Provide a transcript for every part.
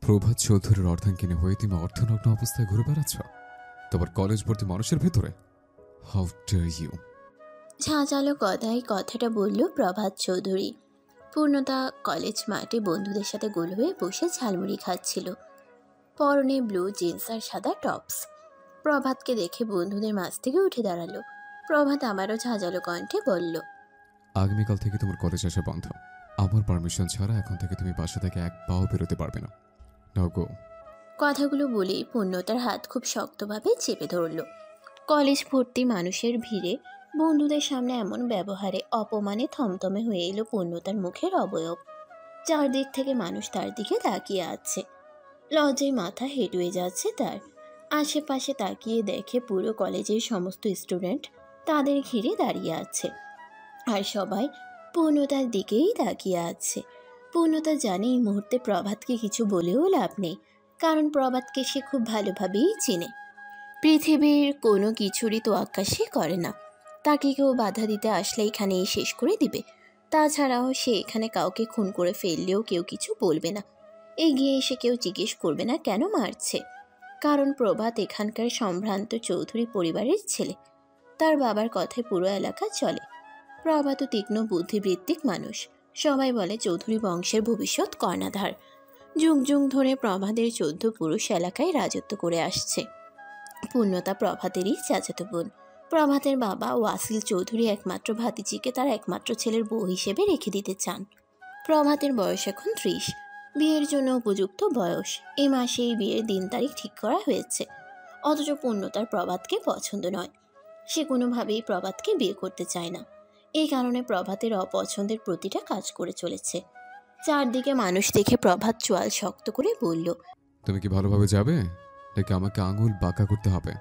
প্রভাত চৌধুরীর অর্ধাঙ্গিনী হয়ে তুমি অর্ধনগ্ন অবস্থায় ঘুরে বেড়াচ্ছ, তোমার কলেজ ভর্তি মানুষের ভেতরে। How dare you! ঝাঁঝালো কথায় কথাটা বলল প্রভাত চৌধুরী। পূর্ণতা কলেজ মাঠে বন্ধুদের সাথে গোল হয়ে বসে ঝালমুড়ি খাচ্ছিল। পরনে ব্লু জিন্স আর সাদা টপস। প্রভাতকে দেখে বন্ধুদের মাঝ থেকে উঠে দাঁড়ালো। প্রভাত আবারও ঝাঁঝালো কণ্ঠে বলল, আগামীকাল থেকে তোমার কলেজ আসা বন্ধ। আমার পারমিশন ছাড়া এখন থেকে তুমি বাসা থেকে এক পাও বেরোতে পারবে না। নাও গো। কথাগুলো বলেই পূর্ণতার হাত খুব শক্তভাবে চেপে ধরল। কলেজ ভর্তি মানুষের ভিড়ে বন্ধুদের সামনে এমন ব্যবহারে অপমানে থমথমে হয়ে এলো পূর্ণতার মুখের অবয়ব। চারদিক থেকে মানুষ তার দিকে তাকিয়ে আছে। লজ্জায় মাথা হেঁট হয়ে যাচ্ছে তার। আশেপাশে তাকিয়ে দেখে পুরো কলেজের সমস্ত স্টুডেন্ট তাদের ঘিরে দাঁড়িয়ে আছে, আর সবাই পূর্ণতার দিকেই তাকিয়ে আছে। পূর্ণতা জানে এই মুহূর্তে প্রভাতকে কিছু বলেও লাভ নেই, কারণ প্রভাতকে সে খুব ভালোভাবেই চেনে। পৃথিবীর কোনো কিছুরই তোয়াক্কা সে করে না। তাকে কেউ বাধা দিতে আসলে এখানেই শেষ করে দিবে। তাছাড়াও সে এখানে কাউকে খুন করে ফেললেও কেউ কিছু বলবে না। এগিয়ে এসে কেউ জিজ্ঞেস করবে না কেন মারছে, কারণ প্রভাত এখানকার সম্ভ্রান্ত চৌধুরী পরিবারের ছেলে। তার বাবার কথায় পুরো এলাকা চলে। প্রভাত তীক্ষ্ণ বুদ্ধিবৃত্তিক মানুষ। সবাই বলে চৌধুরী বংশের ভবিষ্যৎ কর্ণধার। যুগ যুগ ধরে প্রভাতের 14 পুরুষ এলাকায় রাজত্ব করে আসছে। পূর্ণতা প্রভাতেরই চাচাতো বোন। প্রভাতের বাবা ওয়াসিল চৌধুরী একমাত্র ভাতিজিকে তার একমাত্র ছেলের বউ হিসেবে রেখে দিতে চান। প্রভাতের বয়স এখন 30, বিয়ের জন্য উপযুক্ত বয়স। এই মাসেই বিয়ের দিন তারিখ ঠিক করা হয়েছে। অথচ পূর্ণতার প্রভাতকে পছন্দ নয়। সে কোনোভাবেই প্রভাতকে বিয়ে করতে চায় না। এই কারণে প্রভাতের অপছন্দের প্রতিটা কাজ করে চলেছে। চারদিকে মানুষ দেখে প্রভাত চোয়াল শক্ত করে বলল, তুমি কি ভালোভাবে যাবে, নাকি আমাকে আঙুল বাঁকা করতে হবে?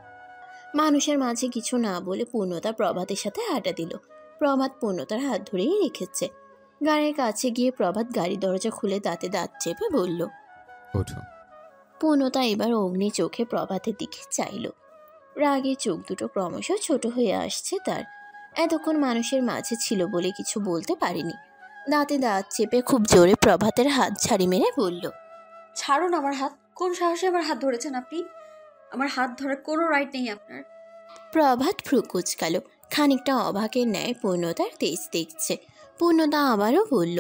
মানুষের মাঝে কিছু না বলে পূর্ণতা প্রভাতের সাথে হাঁটা দিল। প্রভাত পূর্ণতার হাত ধরেই রেখেছে। গাড়ির কাছে গিয়ে প্রভাত গাড়ি দরজা খুলে দাঁতে দাঁত চেপে বলল। ওঠো। পূর্ণতা এবার অগ্নি চোখে প্রভাতের দিকে চাইল। রাগে চোখ দুটো ক্রমশ ছোট হয়ে আসছে তার। এতক্ষণ মানুষের মাঝে ছিল বলে কিছু বলতে পারেনি। দাঁতে দাঁত চেপে খুব জোরে প্রভাতের হাত ঝাড়ি মেরে বলল, ছাড়ুন আমার হাত। কোন সাহসে আমার হাত ধরেছেন আপনি? আমার হাত ধরার কোনো রাইট নেই আপনার। প্রভাত ভ্রু কুঁচকাল। খানিকটা অবাকের ন্যায় পূর্ণতার তেজ দেখছে। পূর্ণতা আবারও বলল,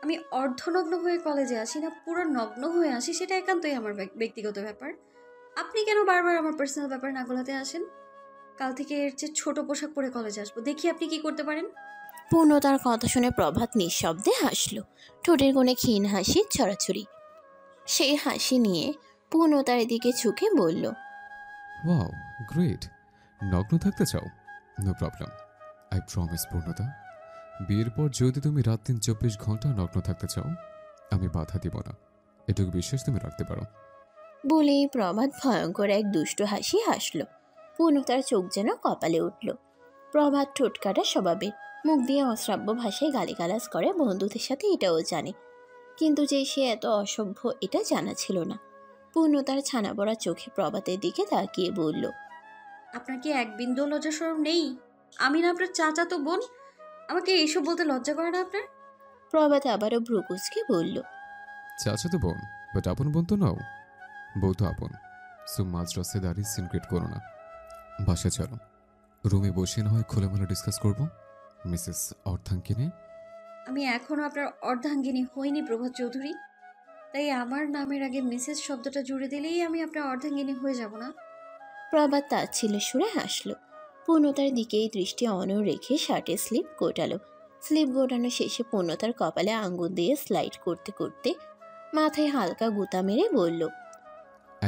আমি অর্ধনগ্ন হয়ে কলেজে আসি না পুরো নগ্ন হয়ে আসি সেটা একান্তই আমার ব্যক্তিগত ব্যাপার। আপনি কেন বারবার আমার পার্সোনাল ব্যাপার না গোলাতে আসেন? কাল থেকে এর চেয়ে ছোট পোশাক পরে কলেজে আসবো, দেখি আপনি কি করতে পারেন। পূর্ণতার কথা শুনে প্রভাত নিঃশব্দে হাসল। ঠোঁটের কোণে ক্ষীণ হাসির ছড়াছড়ি। সেই হাসি নিয়ে পূর্ণতার দিকে ঝুঁকে বলল, ওয়াও, গ্রেট। নগ্ন থাকতে চাও? No problem, I promise. পূর্ণতা, বিয়ের পর যদি তুমি রাত দিন 24 ঘন্টা নগ্ন থাকতে চাও, আমি বাধা দিব না। এটুকু বিশ্বাস তুমি রাখতে পারো। বলেই প্রভাত ভয়ঙ্কর এক দুষ্টু হাসি হাসল। পূর্ণতার চোখ যেন কপালে উঠল। প্রভাত ঠোঁটকাটা স্বভাবের, মুখ দিয়ে অশ্রাব্য ভাষায় গালিগালাজ করে বন্ধুদের সাথে, এটাও জানে। কিন্তু যে সে এত অসভ্য এটা জানা ছিল না। পূর্ণতার ছানা পড়া চোখে প্রভাতের দিকে তাকিয়ে বলল, আপনার কি এক বিন্দু লজ্জা শরম নেই? আমি না আপনার চাচাতো বোন? আমাকে এইসব বলতে লজ্জা করে না আপনার? প্রভাত আবারও ভ্রুকুচকে বলল, চাচা তো বোন, বাট আপন বোন তো নাও। বউ তো আপন। সো মাঝ রাস্তায় দাঁড়িয়ে সিনক্রেট করো না। বাসা চলো, রুমে বসে না হয় খোলামেলা ডিসকাস করবো, মিসেস অর্ধাঙ্কিনী। আমি এখনো আপনার অর্ধাঙ্গিনী হইনি প্রভাত চৌধুরী, তাই আমার নামের আগে মিসেস শব্দটা জুড়ে দিলেই আমি আপনার অর্ধাঙ্গিনী হয়ে যাব না? প্রভাত তাচ্ছিল্য সুরে হাসল। পূর্ণতার দিকেই দৃষ্টি অনড় রেখে শার্টের স্লিপ গোটালো। স্লিপ গোটানো শেষে পূর্ণতার কপালে আঙ্গুল দিয়ে স্লাইড করতে করতে মাথায় হালকা গুঁতা মেরে বলল,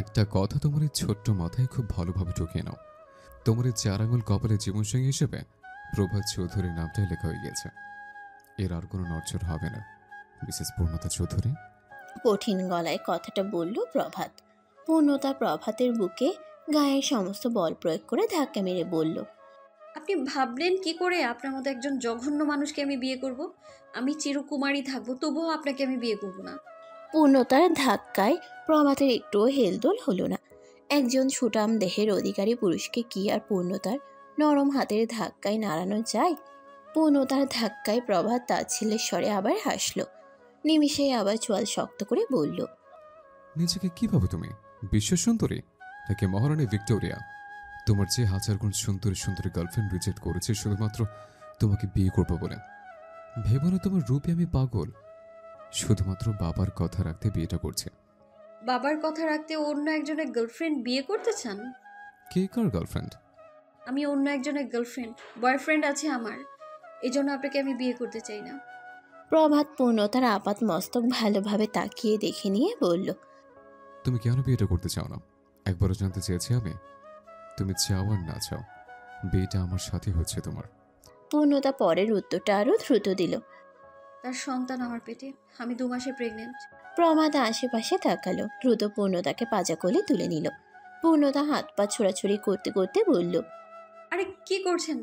একটা কথা তোমার এই ছোট্ট মাথায় খুব ভালোভাবে ঢুকিয়ে নাও। তোমার এই 4 আঙুল কপালে জীবনসঙ্গী হিসেবে প্রভাত চৌধুরীর নামটাই লেখা হয়ে গেছে। এর আর কোনো নড়চড় হবে না, মিসেস পূর্ণতা চৌধুরী। কঠিন গলায় কথাটা বলল প্রভাত। পূর্ণতা প্রভাতের বুকে গায়ের সমস্ত বল প্রয়োগ করে ধাক্কা মেরে বলল, আপনি ভাবলেন কি করে আপনার মতো একজন জঘন্য মানুষকে আমি বিয়ে করব? আমি চিরকুমারী থাকবো, তবুও আপনাকে আমি বিয়ে করব না। পূর্ণতার ধাক্কায় প্রভাতের একটুও হেলদোল হলো না। একজন সুঠাম দেহের অধিকারী পুরুষকে কি আর পূর্ণতার নরম হাতের ধাক্কায় নাড়ানো যায়? পূর্ণতার ধাক্কায় প্রভাত তাচ্ছিল্যের স্বরে আবার হাসল। নিমিষেই আবার চোয়াল শক্ত করে বলল, নিজেকে কি ভাবো তুমি? বিশ্ব সুন্দরী নাকি মহারানী ভিক্টোরিয়া? তোমার যে হাজার গুণ সুন্দরী সুন্দরী গার্লফ্রেন্ড রিজেক্ট করেছে শুধুমাত্র তোমাকে বিয়ে করবো বলে। ভেবো না তোমার রূপে আমি পাগল। শুধুমাত্র বাবার কথা রাখতে বিয়েটা করছে। বাবার কথা রাখতে অন্য একজনের গার্লফ্রেন্ড বিয়ে করতে চান? কে কার গার্লফ্রেন্ড? আমি অন্য একজনের গার্লফ্রেন্ড, বয়ফ্রেন্ড আছে আমার, এই জন্য আপনাকে আমি বিয়ে করতে চাই না। প্রভাত পূর্ণতার আপাত মস্তক ভালোভাবে তাকিয়ে দেখে নিয়ে বলল, তুমি কেন বিয়েটা করতে চাও না? একবারও জানতে চেয়েছি আমি। তুমি চাও আর না চাও, বিয়েটা আমার সাথে হচ্ছে তোমার। পূর্ণতা পরের উত্তরটা আরও দ্রুত দিল। তার সন্তান আমার পেটে, আমি 2 মাসে প্রেগনেন্ট। প্রভাত আশেপাশে তাকালো, দ্রুত পূর্ণতাকে পাজা কোলে তুলে নিল। পূর্ণতা হাত পা ছোড়াছুড়ি করতে করতে বলল। আরে কি করছেন?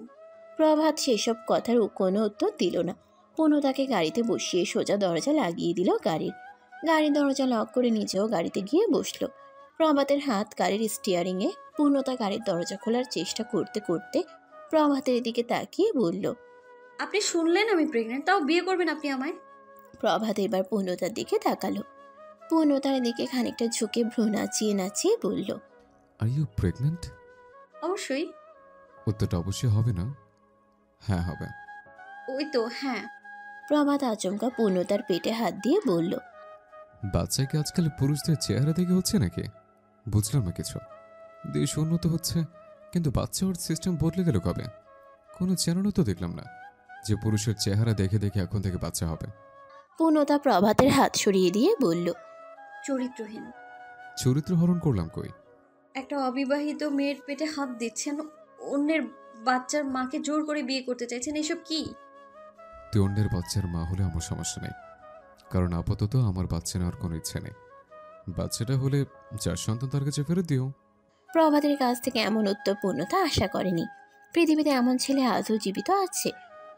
প্রভাত সেসব কথার কোনো উত্তর দিল না। পূর্ণতাকে গাড়িতে বসিয়ে সোজা দরজা লাগিয়ে দিল গাড়ির। গাড়ির দরজা লক করে নিজেও গাড়িতে গিয়ে বসলো। প্রভাতের হাত গাড়ির স্টিয়ারিংয়ে। পূর্ণতা গাড়ির দরজা খোলার চেষ্টা করতে করতে প্রভাতের দিকে তাকিয়ে বলল, আপনি শুনলেন আমি প্রেগনেন্ট, তাও বিয়ে করবেন আপনি আমায়? প্রভাত এবার পূর্ণতার দিকে তাকালো। পূর্ণতার দিকে খানিকটা ঝুঁকে ভ্রু নাচিয়ে নাচিয়ে বলল, আর ইউ প্রেগনেন্ট? অবশ্যই। উত্তরটা অবশ্যই হবে না? হ্যাঁ হবে। ওই তো হ্যাঁ। প্রভাত আচমকা পূর্ণতার পেটে হাত দিয়ে বলল, বাচ্চা কি আজকাল পুরুষদের চেহারা দেখে হচ্ছে নাকি? বুঝলাম না কিছু। দেশ উন্নত হচ্ছে, কিন্তু বাচ্চা ওর সিস্টেম বদলে গেল কবে? কোনো চ্যানেলও তো দেখলাম না যে পুরুষের চেহারা দেখে দেখে এখন থেকে বাচ্চা হবে। পূর্ণতা প্রভাতের হাত সরিয়ে দিয়ে বলল, চরিত্রহীন। চরিত্র হরণ করলাম কই? একটা অবিবাহিত মেয়ের পেটে হাত দিচ্ছেন, অন্যের বাচ্চার মাকে জোর করে বিয়ে করতে চাইছেন, এসব কি? তুই অন্যের বাচ্চার মা হলে আমার সমস্যা নেই, কারণ আপাতত আমার বাচ্চা নেওয়ার কোনো ইচ্ছে নেই। বাচ্চাটা হলে যার সন্তান তার কাছে ফেরত দিও। প্রভাতের কাছ থেকে এমন উত্তর পূর্ণতা আশা করেনি। পৃথিবীতে এমন ছেলে আজও জীবিত আছে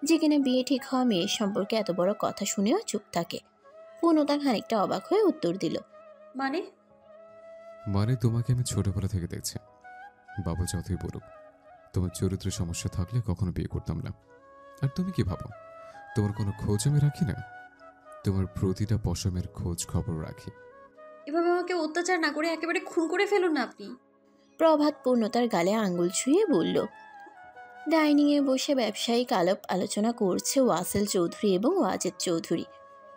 যে কিনা বিয়ে ঠিক হওয়া মেয়ের সম্পর্কে এত বড় কথা শুনেও চুপ থাকে। পূর্ণতা খানিকটা অবাক হয়ে উত্তর দিল, মানে? মানে তোমাকে আমি ছোটবেলা থেকে দেখছি। বাবা যতই বলুক, তোমার চরিত্রের সমস্যা থাকলে কখনো বিয়ে করতাম না। আর তুমি কি ভাবো তোমার কোনো খোঁজ আমি রাখি না? তোমার প্রতিটা পশমের খোঁজ খবর রাখি। এভাবে আমাকে অত্যাচার না করে একেবারে খুন করে ফেলুন না আপনি। প্রভাত পূর্ণতার গালে আঙ্গুল ছুঁয়ে বলল। ডাইনিংয়ে বসে ব্যবসায়িক আলাপ আলোচনা করছে ওয়াসেল চৌধুরী এবং ওয়াজেদ চৌধুরী।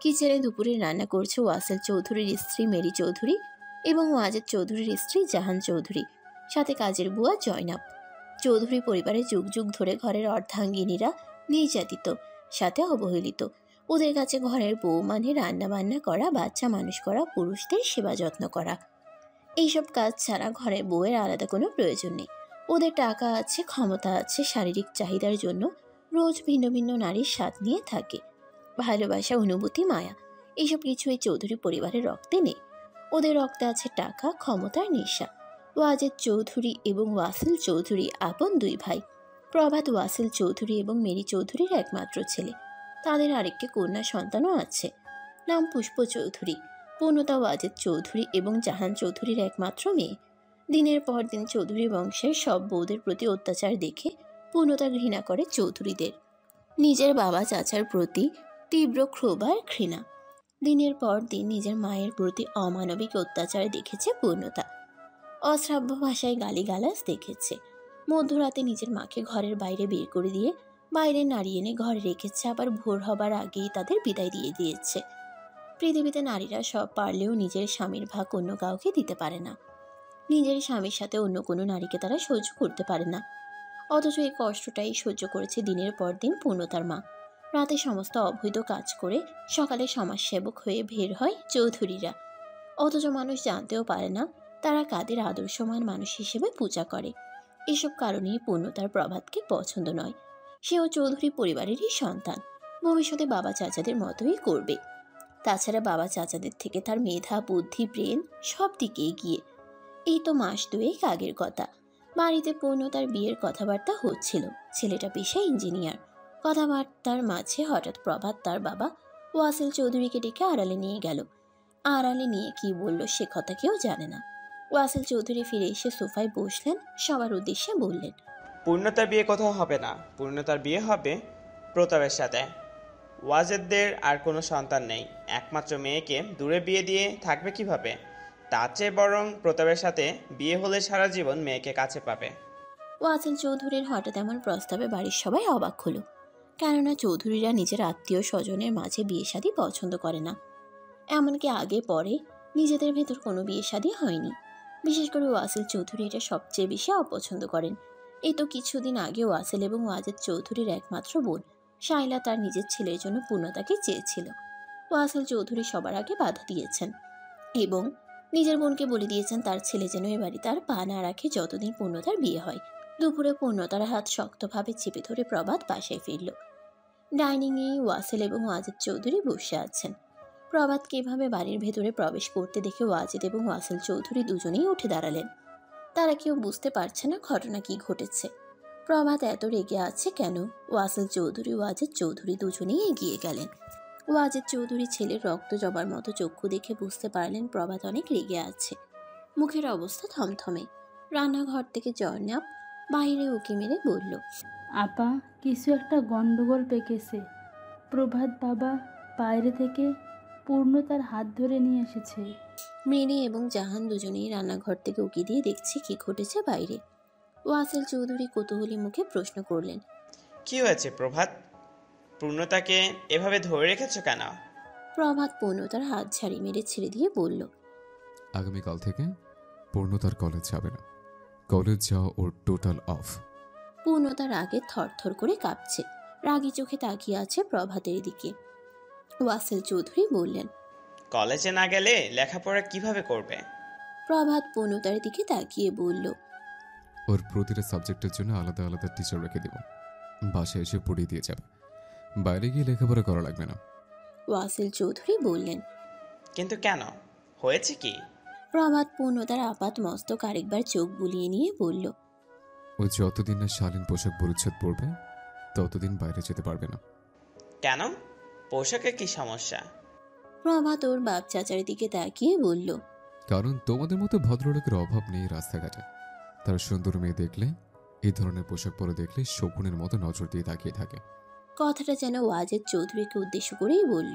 কিচেনে দুপুরে রান্না করছে ওয়াসেল চৌধুরীর স্ত্রী মেরি চৌধুরী এবং ওয়াজেদ চৌধুরীর স্ত্রী জাহান চৌধুরী, সাথে কাজের বুয়া জয়নাব। চৌধুরী পরিবারে যুগ যুগ ধরে ঘরের অর্ধাঙ্গিনীরা নির্যাতিত, সাথে অবহেলিত। ওদের কাছে ঘরের বউ মানে রান্না বান্না করা, বাচ্চা মানুষ করা, পুরুষদের সেবা যত্ন করা। এইসব কাজ ছাড়া ঘরে বউয়ের আলাদা কোনো প্রয়োজন নেই। ওদের টাকা আছে, ক্ষমতা আছে, শারীরিক চাহিদার জন্য রোজ ভিন্ন ভিন্ন নারীর স্বাদ নিয়ে থাকে। ভালোবাসা, অনুভূতি, মায়া, এইসব কিছুই চৌধুরী পরিবারের রক্তে নেই। ওদের রক্তে আছে টাকা, ক্ষমতার নেশা। ওয়াজেদ চৌধুরী এবং ওয়াসিল চৌধুরী আপন 2 ভাই। প্রভাত ওয়াসিল চৌধুরী এবং মেরি চৌধুরীর একমাত্র ছেলে। তাদের আরেকটি কন্যা সন্তানও আছে, নাম পুষ্প চৌধুরী। পূর্ণতা ওয়াজেদ চৌধুরী এবং জাহান চৌধুরীর একমাত্র মেয়ে। দিনের পর দিন চৌধুরী বংশের সব বউদের প্রতি অত্যাচার দেখে পূর্ণতা ঘৃণা করে চৌধুরীদের। নিজের বাবা চাচার প্রতি তীব্র ক্ষোভ আর ঘৃণা। দিনের পর দিন নিজের মায়ের প্রতি অমানবিক অত্যাচার দেখেছে পূর্ণতা। অশ্রাব্য ভাষায় গালিগালাজ দেখেছে। মধ্যরাতে নিজের মাকে ঘরের বাইরে বের করে দিয়ে বাইরে নাড়িয়ে এনে ঘরে রেখেছে, আবার ভোর হবার আগেই তাদের বিদায় দিয়ে দিয়েছে। পৃথিবীতে নারীরা সব পারলেও নিজের স্বামীর ভাগ অন্য কাউকে দিতে পারে না। নিজের স্বামীর সাথে অন্য কোনো নারীকে তারা সহ্য করতে পারে না। অথচ এই কষ্টটাই সহ্য করেছে দিনের পর দিন পূর্ণতার মা। রাতে সমস্ত অবৈধ কাজ করে সকালে সমাজসেবক হয়ে বের হয় চৌধুরীরা। অথচ মানুষ জানতেও পারে না তারা কাদের আদর্শমান মানুষ হিসেবে পূজা করে। এসব কারণেই পূর্ণতার প্রভাতকে পছন্দ নয়। সেও চৌধুরী পরিবারেরই সন্তান, ভবিষ্যতে বাবা চাচাদের মতোই করবে। তাছাড়া বাবা চাচাদের থেকে তার মেধা, বুদ্ধি, ব্রেন সব দিকে এগিয়ে। এই তো মাস 2 আগের কথা। বাড়িতে পূর্ণতার বিয়ের কথাবার্তা হচ্ছিল। ছেলেটা পেশায় ইঞ্জিনিয়ার। কথাবার্তার মাঝে হঠাৎ প্রভাত তার বাবা ওয়াসিল চৌধুরীকে ডেকে আড়ালে নিয়ে গেল। আড়ালে নিয়ে কি বলল সে কথা কেউ জানে না। ওয়াসিল চৌধুরী ফিরে এসে সোফায় বসলেন, সবার উদ্দেশ্যে বললেন, পূর্ণতার বিয়ে কোথাও হবে না। পূর্ণতার বিয়ে হবে প্রতাপের সাথে। ওয়াজেদদের আর কোনো সন্তান নেই। একমাত্র মেয়েকে দূরে বিয়ে দিয়ে থাকবে কিভাবে? তার চেয়ে বরং প্রতাপের সাথে বিয়ে হলে সারা জীবন মেয়েকে কাছে পাবে। ওয়াসিল চৌধুরীর হঠাৎ এমন প্রস্তাবে বাড়ির সবাই অবাক হলো, কেননা চৌধুরীরা নিজের আত্মীয় স্বজনের মাঝে বিয়ে শাদী পছন্দ করে না। এমনকি আগে পরে নিজেদের ভেতর কোনো বিয়ে শাদী হয়নি। বিশেষ করে ওয়াসিল চৌধুরী এটা সবচেয়ে বেশি অপছন্দ করেন। এই তো কিছুদিন আগে ওয়াসিল এবং ওয়াজেদ চৌধুরীর একমাত্র বোন শাইলা তার নিজের ছেলের জন্য পূর্ণতাকে চেয়েছিল। ওয়াসিল চৌধুরী সবার আগে বাধা দিয়েছেন এবং নিজের বোনকে বলে দিয়েছেন তার ছেলে যেন এ বাড়িতে আর পা না রাখে যতদিন পূর্ণতার বিয়ে হয়। দুপুরে পূর্ণতার হাত শক্তভাবে চেপে ধরে প্রভাত বাসায় ফিরল। ডাইনিংয়ে ওয়াসিল এবং ওয়াজেদ চৌধুরী বসে আছেন। প্রভাতকে এভাবে বাড়ির ভেতরে প্রবেশ করতে দেখে ওয়াজেদ এবং ওয়াসিল চৌধুরী দুজনেই উঠে দাঁড়ালেন। তারা কেউ বুঝতে পারছে না ঘটনা কি ঘটেছে। প্রভাত এত রেগে আছে কেন? ওয়াসিল চৌধুরী ওয়াজেদ চৌধুরী দুজনেই এগিয়ে গেলেন। ওয়াজেদ চৌধুরী ছেলের রক্ত জবার মতো চক্ষু দেখে বুঝতে পারলেন প্রভাত অনেক রেগে আছে। মুখের অবস্থা থমথমে। রান্নাঘর থেকে জর্নাব বাইরে উঁকি মেরে বলল, আপা, কিছু একটা গন্ডগোল পেকেছে। প্রভাত বাবা বাইরে থেকে পূর্ণতার হাত ধরে নিয়ে এসেছে। মৃণী এবং জাহান দুজনেই রান্নাঘর থেকে উঁকি দিয়ে দেখছে কি ঘটেছে বাইরে। ওয়াসিল চৌধুরী কৌতূহলী মুখে প্রশ্ন করলেন, কি হয়েছে প্রভাত? পূর্ণতাকে এভাবে ধরে রেখেছো কেন? প্রভাত পূর্ণতার হাত ঝাড়ি মেরে ছেড়ে দিয়ে বলল, আগামীকাল থেকে পূর্ণতার কলেজ যাবে না। কলেজ যাওয়া ওর টোটাল অফ। পূর্ণতার আগে থরথর করে কাঁপছে, রাগী চোখে তাকিয়ে আছে প্রভাতের দিকে। ওয়াসিল চৌধুরী বললেন, কলেজে না গেলে লেখাপড়া কিভাবে করবে? প্রভাত পূর্ণতার দিকে তাকিয়ে বলল, ওর প্রতিটা সাবজেক্টের জন্য আলাদা আলাদা টিচার রেখে দেব। বাসায় এসে পড়িয়ে দিয়ে যাবে। বাইরে গিয়ে লেখাপড়া করা লাগবে না। ওয়াসিল চৌধুরী বললেন, কিন্তু কেন? হয়েছে কি? প্রভাত পূর্ণতার আপাত মস্তক আরেকবার চোখ বুলিয়ে নিয়ে বলল, ও যতদিন না শালীন পোশাক পরিচ্ছদ পরবে ততদিন বাইরে যেতে পারবে না। কেন? পোশাকে কি সমস্যা? প্রভাত ওর বাপ চাচার দিকে তাকিয়ে বলল, কারণ তোমাদের মতো ভদ্রলোকের অভাব নেই রাস্তাঘাটে। তারা সুন্দর মেয়ে দেখলে, এই ধরনের পোশাক পরে দেখলে শকুনের মতো নজর দিয়ে তাকিয়ে থাকে। কথাটা যেন ওয়াজেদ চৌধুরীকে উদ্দেশ্য করেই বলল।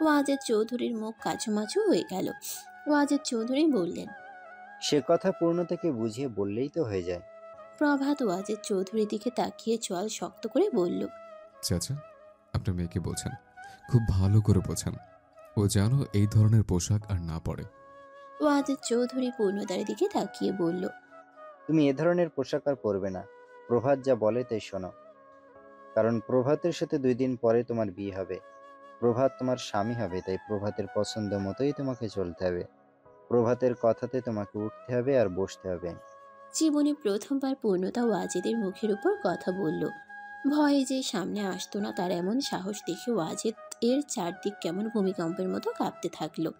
ওয়াজেদ চৌধুরীর মুখ কাচুমাচু হয়ে গেল। ওয়াজেদ চৌধুরী বললেন, সে কথা পূর্ণতাকে বুঝিয়ে বললেই তো হয়ে যায়। প্রভাত ওয়াজেদ চৌধুরীর দিকে তাকিয়ে চোয়াল শক্ত করে বলল, চাচা, আপনার মেয়েকে বলছেন, খুব ভালো করে বোঝান, ও যেন এই ধরনের পোশাক আর না পরে। ওয়াজেদ চৌধুরী পূর্ণতার দিকে তাকিয়ে বলল, তুমি এ ধরনের পোশাক আর পরবে না। প্রভাত যা বলে তাই শোনো। কারণ প্রভাতের সাথে 2 দিন পরে তোমার বিয়ে হবে। প্রভাত তোমার স্বামী হবে, তাই প্রভাতের পছন্দ মতোই তোমাকে চলতে হবে। প্রভাতের কথাতে তোমাকে উঠতে হবে আর বসতে হবে। জীবনে প্রথমবার পূর্ণতা ওয়াজেদের মুখের উপর কথা বলল। ভয়ে যে সামনে আসতো না তার এমন সাহস দেখে ওয়াজেদ এর চারদিক কেমন ভূমিকম্পের মতো কাঁপতে থাকলো।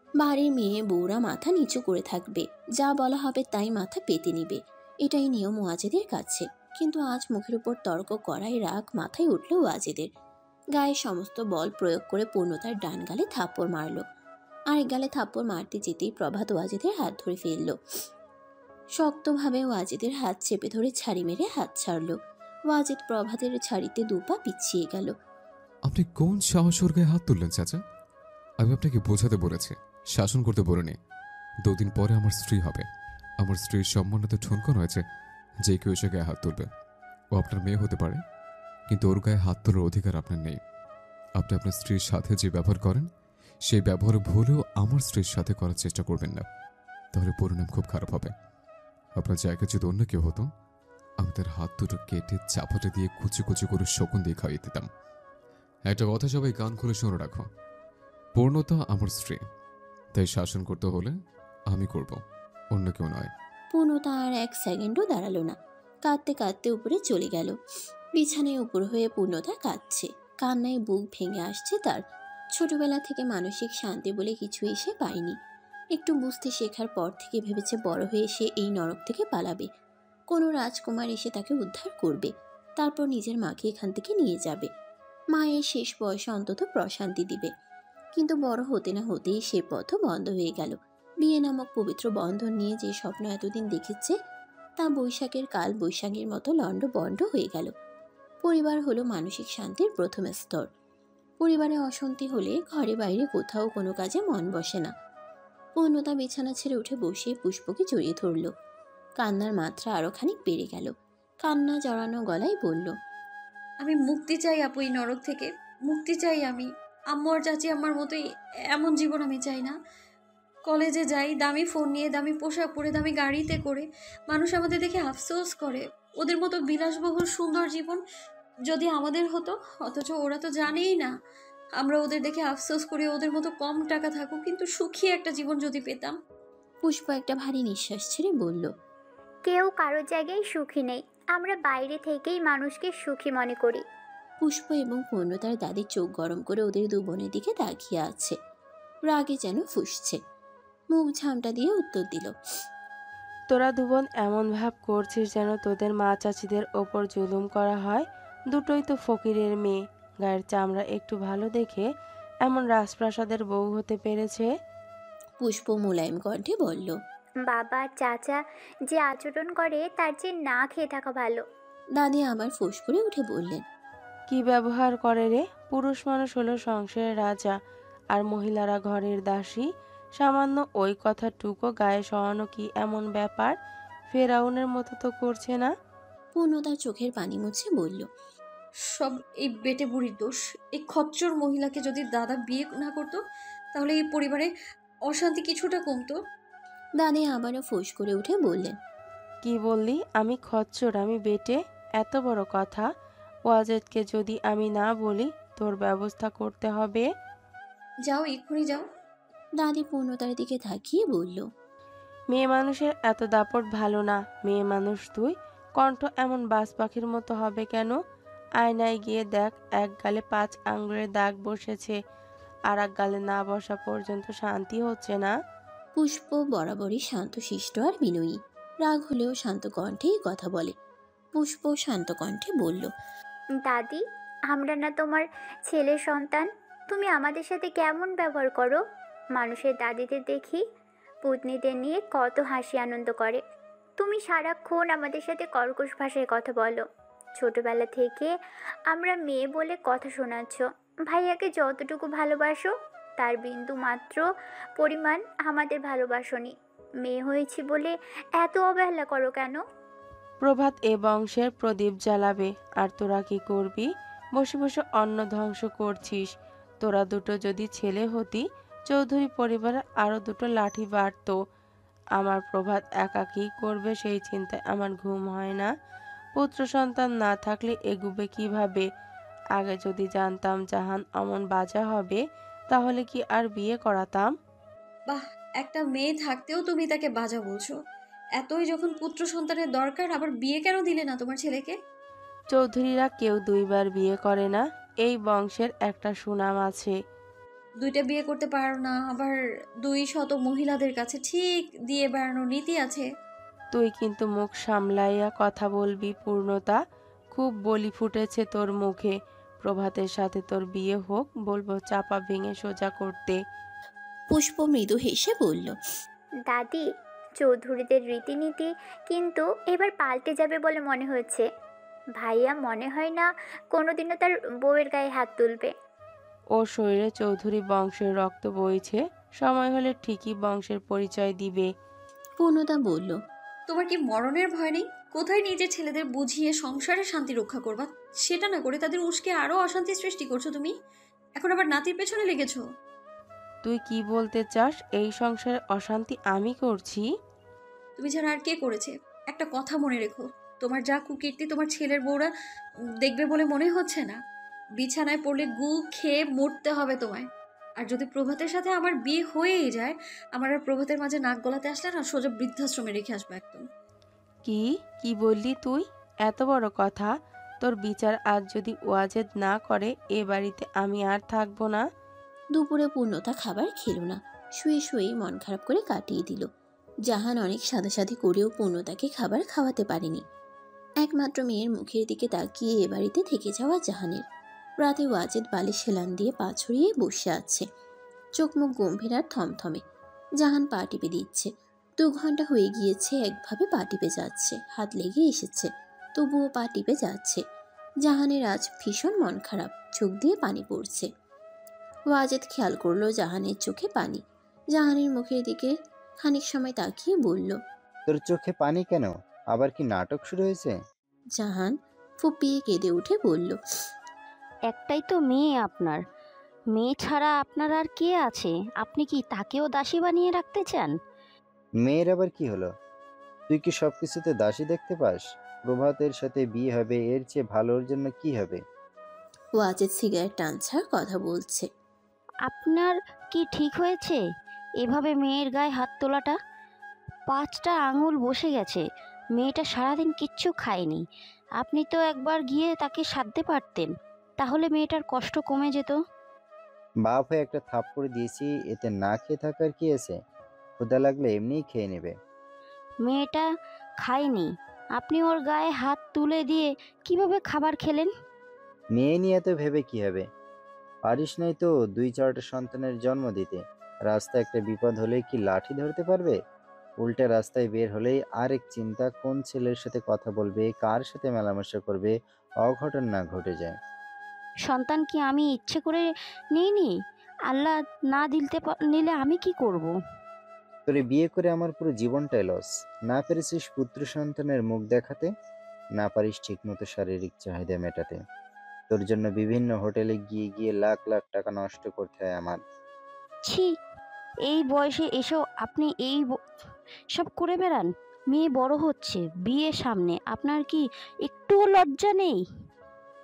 বাড়ির মেয়ে বউরা মাথা নিচু করে থাকবে, যা বলা হবে তাই মাথা পেতে নিবে, এটাই নিয়ম ওয়াজেদের কাছে। কিন্তু আজ মুখের উপর তর্ক করায় রাগ মাথায় উঠল ওয়াজেদের। গায়ে সমস্ত বল প্রয়োগ করে পূর্ণতার ডান গালে থাপ্পড় মারল। আরেক গালে থাপ্পড় মারতে যেতেই প্রভাত ওয়াজেদের হাত ধরে ফেলল। শক্তভাবে ওয়াজেদের হাত চেপে ধরে ছাড়ি মেরে হাত ছাড়ল। ওয়াজেদ প্রভাতের ছাড়িতে দুপা পিছিয়ে গেল। আপনি কোন সাহস ওর গায়ে হাত তুললেন চাচা? আমি আপনাকে বোঝাতে বলেছি, শাসন করতে বলিনি। 2 দিন পরে আমার স্ত্রী হবে। আমার স্ত্রীর সম্মানতে ঠুনকন হয়েছে যে কেউ এসে গায়ে হাত তুলবে। ও আপনার মেয়ে হতে পারে, কিন্তু ওর গায়ে হাত তোলার অধিকার আপনার নেই। আপনি আপনার স্ত্রীর সাথে যে ব্যবহার করেন সেই ব্যবহার ভুলেও আমার স্ত্রীর সাথে করার চেষ্টা করবেন না, তাহলে পরিণাম খুব খারাপ হবে। আপনার জায়গায় যদি অন্য কেউ হতো, আমি তার হাত দুটো কেটে চাপাটা দিয়ে কুচি কুচি করে শকুন দিয়ে খাইয়ে দিতাম। একটা কথা সবাই কান খুলে শুনে রাখো, পূর্ণতা আমার স্ত্রী, তাই শাসন করতে হলে আমি করব, অন্য কেউ নয়। পূর্ণতা আর 1 সেকেন্ডও দাঁড়ালো না, কাঁদতে কাঁদতে উপরে চলে গেল। বিছানায় উপর হয়ে পূর্ণতা কাঁদছে, কান্নায় বুক ভেঙে আসছে তার। ছোটবেলা থেকে মানসিক শান্তি বলে কিছুই সে পায়নি। একটু বুঝতে শেখার পর থেকে ভেবেছে বড় হয়ে সে এই নরক থেকে পালাবে। কোনো রাজকুমার এসে তাকে উদ্ধার করবে, তারপর নিজের মাকে এখান থেকে নিয়ে যাবে। মায়ের শেষ বয়সে অন্তত প্রশান্তি দিবে। কিন্তু বড় হতে না হতেই সে পথও বন্ধ হয়ে গেল। বিয়ে নামক পবিত্র বন্ধন নিয়ে যে স্বপ্ন এতদিন দেখেছে তা বৈশাখের কাল বৈশাখীর মতো লণ্ডভণ্ড হয়ে গেল। পরিবার হলো মানসিক শান্তির প্রথম স্তর। পরিবারে অশান্তি হলে ঘরে বাইরে কোথাও কোনো কাজে মন বসে না। পূর্ণতা বিছানা ছেড়ে উঠে বসে পুষ্পকে জড়িয়ে ধরল। কান্নার মাত্রা আরো খানিক বেড়ে গেল। কান্না জড়ানো গলায় বলল, আমি মুক্তি চাই আপু, এই নরক থেকে মুক্তি চাই আমি। আম্মু আর চাচি আমার মতোই এমন জীবন আমি চাই না। কলেজে যাই দামি ফোন নিয়ে, দামি পোশাক পরে, দামি গাড়িতে করে, মানুষ আমাদের দেখে আফসোস করে। ওদের মতো বিলাসবহুল সুন্দর জীবন যদি আমাদের হতো, অথচ ওরা তো জানেই না আমরা ওদের দেখে আফসোস করি। ওদের মতো কম টাকা থাকুক কিন্তু সুখী একটা জীবন যদি পেতাম। পুষ্প একটা ভারী নিঃশ্বাস ছেড়ে বলল, কেউ কারো জায়গায় সুখী নেই, আমরা বাইরে থেকেই মানুষকে সুখী মনে করি। পুষ্প এবং পূর্ণতার দাদির চোখ গরম করে ওদের দু বোনের দিকে তাকিয়ে আছে। রাগে যেন ফুঁসছে। মুখ ঝামটা দিয়ে উত্তর দিল, তোরা দুবোন এমন ভাব করছিস যেন তোদের মা চাচিদের ওপর জুলুম করা হয়। দুটোই তো ফকিরের মেয়ে, গায়ের চামড়া একটু ভালো দেখে এমন রাজপ্রাসাদের বউ হতে পেরেছে। পুষ্প মোলায়েম কণ্ঠে বলল, বাবা চাচা যে আচরণ করে তার চেয়ে না খেয়ে থাকা ভালো। দাদি আবার ফোঁস করে উঠে বললেন, কি ব্যবহার করে রে? পুরুষ মানুষ হলো সংসারের রাজা আর মহিলারা ঘরের দাসী। সামান্য ওই কথাটুকু গায়ে সরানো কি এমন ব্যাপার? ফেরাউনের মতো তো করছে না। পূর্ণতার চোখের পানি মুছে বলল, সব এই বেটে বুড়ির দোষ। এই খচ্চর মহিলাকে যদি দাদা বিয়ে না করতো তাহলে এই পরিবারে অশান্তি কিছুটা কমতো। দাদি আবারও ফোঁস করে উঠে বললেন, কি বললি? আমি খচ্চর, আমি বেটে? এত বড় কথা। ওয়াজেদকে যদি আমি না বলি তোর ব্যবস্থা করতে হবে। যাও এক্ষুনি যাও। দাদি পূর্ণতার দিকে তাকিয়ে বলল, মেয়ে মানুষের এত দাপট ভালো না। মেয়ে মানুষ তুই, কণ্ঠ এমন বাজ পাখির মতো হবে কেন? আয়নায় গিয়ে দেখ, এক গালে 5 আঙ্গুলের দাগ বসেছে, আর এক গালে না বসা পর্যন্ত শান্তি হচ্ছে না। পুষ্প বরাবরই শান্তশিষ্ট আর বিনয়ী। রাগ হলেও শান্ত কণ্ঠেই কথা বলে। পুষ্প শান্ত কণ্ঠে বলল, দাদি, আমরা না তোমার ছেলে সন্তান? তুমি আমাদের সাথে কেমন ব্যবহার করো? মানুষের দাদিদের দেখি পুতনিদের নিয়ে কত হাসি আনন্দ করে, তুমি সারাক্ষণ আমাদের সাথে কর্কশ ভাষায় কথা বলো। ছোটবেলা থেকে আমরা মেয়ে বলে কথা শোনাচ্ছ। ভাইয়াকে যতটুকু ভালোবাসো তার বিন্দু মাত্র পরিমাণ আমাদের ভালোবাসনি। মেয়ে হয়েছি বলে এত অবহেলা করো কেন? প্রভাত এ বংশের প্রদীপ জ্বালাবে, আর তোরা কি করবি? বসে বসে অন্ন ধ্বংস করছিস। তোরা দুটো যদি ছেলে হতি, চৌধুরী পরিবারে আরো দুটো লাঠি বাড়ত। আমার প্রভাত একা কি করবে সেই চিন্তায় আমার ঘুম হয় না। পুত্র সন্তান না থাকলে এগুবে কিভাবে? আগে যদি জানতাম জাহান অমন বাজা হবে তাহলে কি আর বিয়ে করাতাম? বাহ, একটা মেয়ে থাকতেও তুমি তাকে বাজা বলছো। এতই যখন পুত্র সন্তানের দরকার, আবার বিয়ে কেন দিলে না তোমার ছেলেকে? চৌধুরীরা কেউ 2 বার বিয়ে করে না, এই বংশের একটা সুনাম আছে। 2টা বিয়ে করতে পারো না, আবার 200 মহিলাদের কাছে ঠিক দিয়ে বেড়ানোর নীতি আছে। তুই কিন্তু মুখ সামলাইয়া কথা বলবি পূর্ণতা। খুব বলি ফুটেছে তোর মুখে। প্রভাতের সাথে তোর বিয়ে হোক, বলবো চাপা ভেঙে সোজা করতে। পুষ্প মৃদু হেসে বলল, দাদি, চৌধুরীদের রীতিনীতি কিন্তু এবার পাল্টে যাবে বলে মনে হচ্ছে। ভাইয়া মনে হয় না কোনোদিনও তার বউয়ের গায়ে হাত তুলবে। ওর শরীরে চৌধুরী বংশের রক্ত বইছে, সময় হলে ঠিকই বংশের পরিচয় দিবে। পূর্ণতা বলল, তোমার কি মরণের ভয় নেই? কোথায় নিজের ছেলেদের বুঝিয়ে সংসারে শান্তি রক্ষা করবা, সেটা না করে তাদের উস্কে আরো অশান্তি সৃষ্টি করছো তুমি। এখন আবার নাতির পেছনে লেগেছো। তুই কি বলতে চাস? এই সংসারে অশান্তি আমি করছি? তুমি ছাড়া আর কে করেছে? একটা কথা মনে রেখো, তোমার যা কুকীর্তি তোমার ছেলের বউরা দেখবে বলে মনে হচ্ছে না। বিছানায় পড়লে গু খেয়ে মরতে হবে তোমায়। আর যদি প্রভাতের সাথে আমার বিয়ে হয়েই যায়, আমার আর প্রভাতের মাঝে নাক গলাতে আসলে না, সোজা বৃদ্ধাশ্রমে রেখে আসবে একদম। কি কি বললি তুই? এত বড় কথা? তোর বিচার আজ যদি ওয়াজেদ না করে এ বাড়িতে আমি আর থাকবো না। দুপুরে পূর্ণতা খাবার খেল না। শুয়ে শুয়েই মন খারাপ করে কাটিয়ে দিল। জাহান অনেক সাদাসাদি করেও পূর্ণতাকে খাবার খাওয়াতে পারেনি। একমাত্র মেয়ের মুখের দিকে তাকিয়ে এ বাড়িতে থেকে যাওয়া জাহানের। রাতে ওয়াজেদ বালিশ হেলান দিয়ে পা ছড়িয়ে বসে আছে, চোখ মুখ গম্ভীর আর থমথমে। জাহান পা টিপে দিচ্ছে। 2 ঘন্টা হয়ে গিয়েছে একভাবে পা টিপে যাচ্ছে, হাত লেগে এসেছে, তবুও পা টিপে যাচ্ছে। জাহানের আজ ভীষণ মন খারাপ, চোখ দিয়ে পানি পড়ছে। ওয়াজেদ খেয়াল করলো জাহানের চোখে পানি। জাহানের মুখের দিকে খানিক সময় তাকিয়ে বলল। তোর চোখে পানি কেন? আবার কি নাটক শুরু হয়েছে? জাহান ফুপিয়ে কেঁদে উঠে বলল। একটাই তো মেয়ে আপনার, মেয়ে ছাড়া আপনার আর কে আছে? আপনি কি তাকেও দাসী বানিয়ে রাখতে চান? মেয়ের আবার কি হলো? তুই কি সবকিছুতে দাসী দেখতে পাস? প্রভাতের সাথে বিয়ে হবে, এর চেয়ে ভালোর জন্য কি হবে? ওয়াজেদ সিগারেট টানছার কথা বলছে। আপনার কি ঠিক হয়েছে এভাবে মেয়ের গায়ে হাত তোলাটা? 5টা আঙুল বসে গেছে, মেয়েটা সারাদিন কিচ্ছু খায়নি। আপনি তো একবার গিয়ে তাকে সাধতে পারতেন, তাহলে মেয়েটার কষ্ট কমে যেত। বাপ হয়ে একটা থাপ্পড় দিয়েছি, এতে না খেয়ে থাকার কি আছে? ক্ষুধা লাগলে এমনিই খেয়ে নেবে। মেয়েটা খায়নি, আপনি ওর গায়ে হাত তুলে দিয়ে কিভাবে খাবার খেলেন? মেয়ে নিয়ে তো ভেবে কি হবে? পারিস নাই তো 2-4টা সন্তানের জন্ম দিতে। রাস্তায় একটা বিপদ হলে কি লাঠি ধরতে পারবে? উল্টা রাস্তায় বের হলেই আরেক চিন্তা, কোন ছেলের সাথে কথা বলবে, কার সাথে মেলামেশা করবে, অঘটন না ঘটে যায়। সন্তান কি আমি ইচ্ছে করে নিইনি? আল্লাহ না নিলে আমি কি করব? তোরে বিয়ে করে আমার পুরো জীবনটাই লস। না পেরেছিস পুত্র সন্তানের মুখ দেখাতে, না পারিস ঠিক মতো শারীরিক চাহিদা মেটাতে। তোর জন্য বিভিন্ন হোটেলে গিয়ে গিয়ে লাখ লাখ টাকা নষ্ট করতে হয় আমার। ছি, এই বয়সে এসেও আপনি সব করে বেড়ান? মেয়ে বড় হচ্ছে, বিয়ে সামনে, আপনার কি একটুও লজ্জা নেই?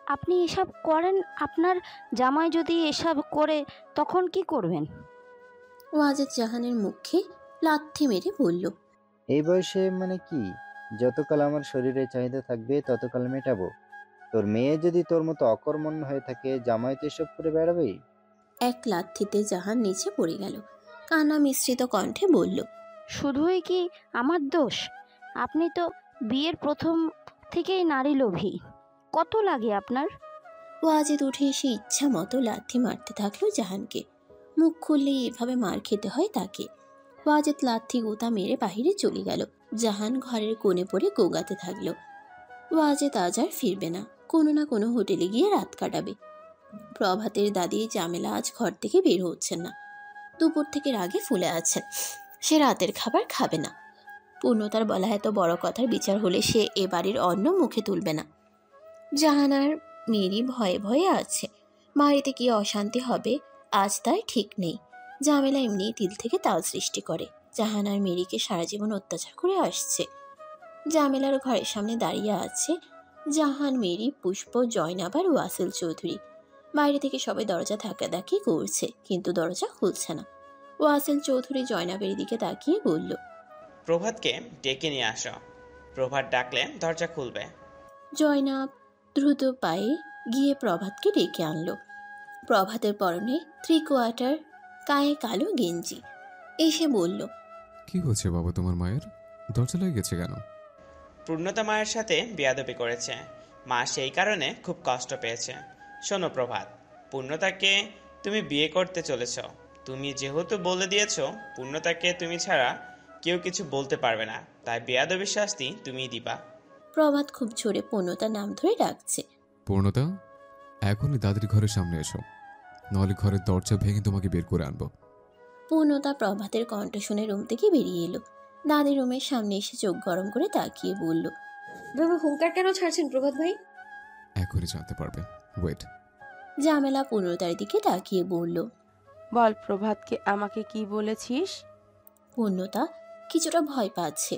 আপনি এসব করেন, আপনার জামাই যদি এসব করে তখন কি করবেন? ওয়াজেদ জাহানের মুখে লাথি মেরে বলল। এই বয়সে মানে কি? যতকাল আমার শরীরে চাহিদা থাকবে ততকাল মেটাবো। তোর মেয়ে যদি তোর মতো অকর্মণ্য হয়ে থাকে, জামাই তো এসব করে বেড়াবেই। এক লাথিতে জাহান নিচে পড়ে গেল। কান্না মিশ্রিত কণ্ঠে বলল। শুধুই কি আমার দোষ? আপনি তো বিয়ের প্রথম থেকেই নারী লোভী। কত লাগে আপনার? ওয়াজেদ উঠে এসে ইচ্ছা মতো লাথি মারতে থাকলো জাহানকে। মুখ খুললেই এভাবে মার খেতে হয় তাকে। ওয়াজেদ লাথি গোতা মেরে বাহিরে চলে গেল। জাহান ঘরের কোণে পড়ে গোগাতে থাকলো। ওয়াজেদ আজ আর ফিরবে না, কোনো না কোনো হোটেলে গিয়ে রাত কাটাবে। প্রভাতের দাদি জামেলা আজ ঘর থেকে বের হচ্ছেন না। দুপুর থেকে রাগে ফুলে আছেন, সে রাতের খাবার খাবে না। পূর্ণতার বলা এত বড় কথার বিচার হলে সে এ বাড়ির অন্ন মুখে তুলবে না। জাহানার মেরি ভয়ে ভয়ে আছে, বাড়িতে কি অশান্তি হবে আজ তার ঠিক নেই। জামেলা এমনি তিল থেকে তাল সৃষ্টি করে। জাহানার মেরিকে সারা জীবন অত্যাচার করে আসছে। জামেলার ঘরের সামনে দাঁড়িয়ে আছে জাহান, মেরি, পুষ্প, জয়নাব আর ওয়াসিল চৌধুরী। বাইরে থেকে সবাই দরজা ধাক্কাধাক্কি করছে, কিন্তু দরজা খুলছে না। ওয়াসিল চৌধুরী জয়নাবের দিকে তাকিয়ে বলল। প্রভাতকে ডেকে নিয়ে আসো, প্রভাত ডাকলে দরজা খুলবে। জয়নাব দ্রুত পায়ে গিয়ে প্রভাতকে ডেকে আনলো। প্রভাতের পরনে 3/4 গায়ে কালো গেঞ্জি। এসে বলল। কি হচ্ছে বাবা তোমার মায়ের? দরজা লেগেছে কেন? পূর্ণতা মায়ের সাথে বেয়াদবি করেছে, মা সেই কারণে খুব কষ্ট পেয়েছে। শোনো প্রভাত, পূর্ণতাকে তুমি বিয়ে করতে চলেছ। তুমি যেহেতু বলে দিয়েছ পূর্ণতাকে তুমি ছাড়া কেউ কিছু বলতে পারবে না, তাই বেয়াদবির শাস্তি তুমিই দিবা। প্রভাত খুব জোরে পূর্ণতার নাম ধরে ডাকছে। পূর্ণতা, এখনই দাদির ঘরের সামনে এসো, নাহলে ঘরের দরজা ভেঙে তোমাকে বের করে আনবো। পূর্ণতা প্রভাতের কণ্ঠ শুনে রুম থেকে বেরিয়ে এলো। দাদি রুমের সামনে এসে চোখ গরম করে তাকিয়ে বলল। বাবা হুঙ্কার কেন ছাড়ছেন প্রভাত ভাই? এখনই জানতে পারবে, ওয়েট। জামেলা পূর্ণতার দিকে তাকিয়ে বলল। বল প্রভাতকে আমাকে কি বলেছিস? পূর্ণতা কিছুটা ভয় পাচ্ছে,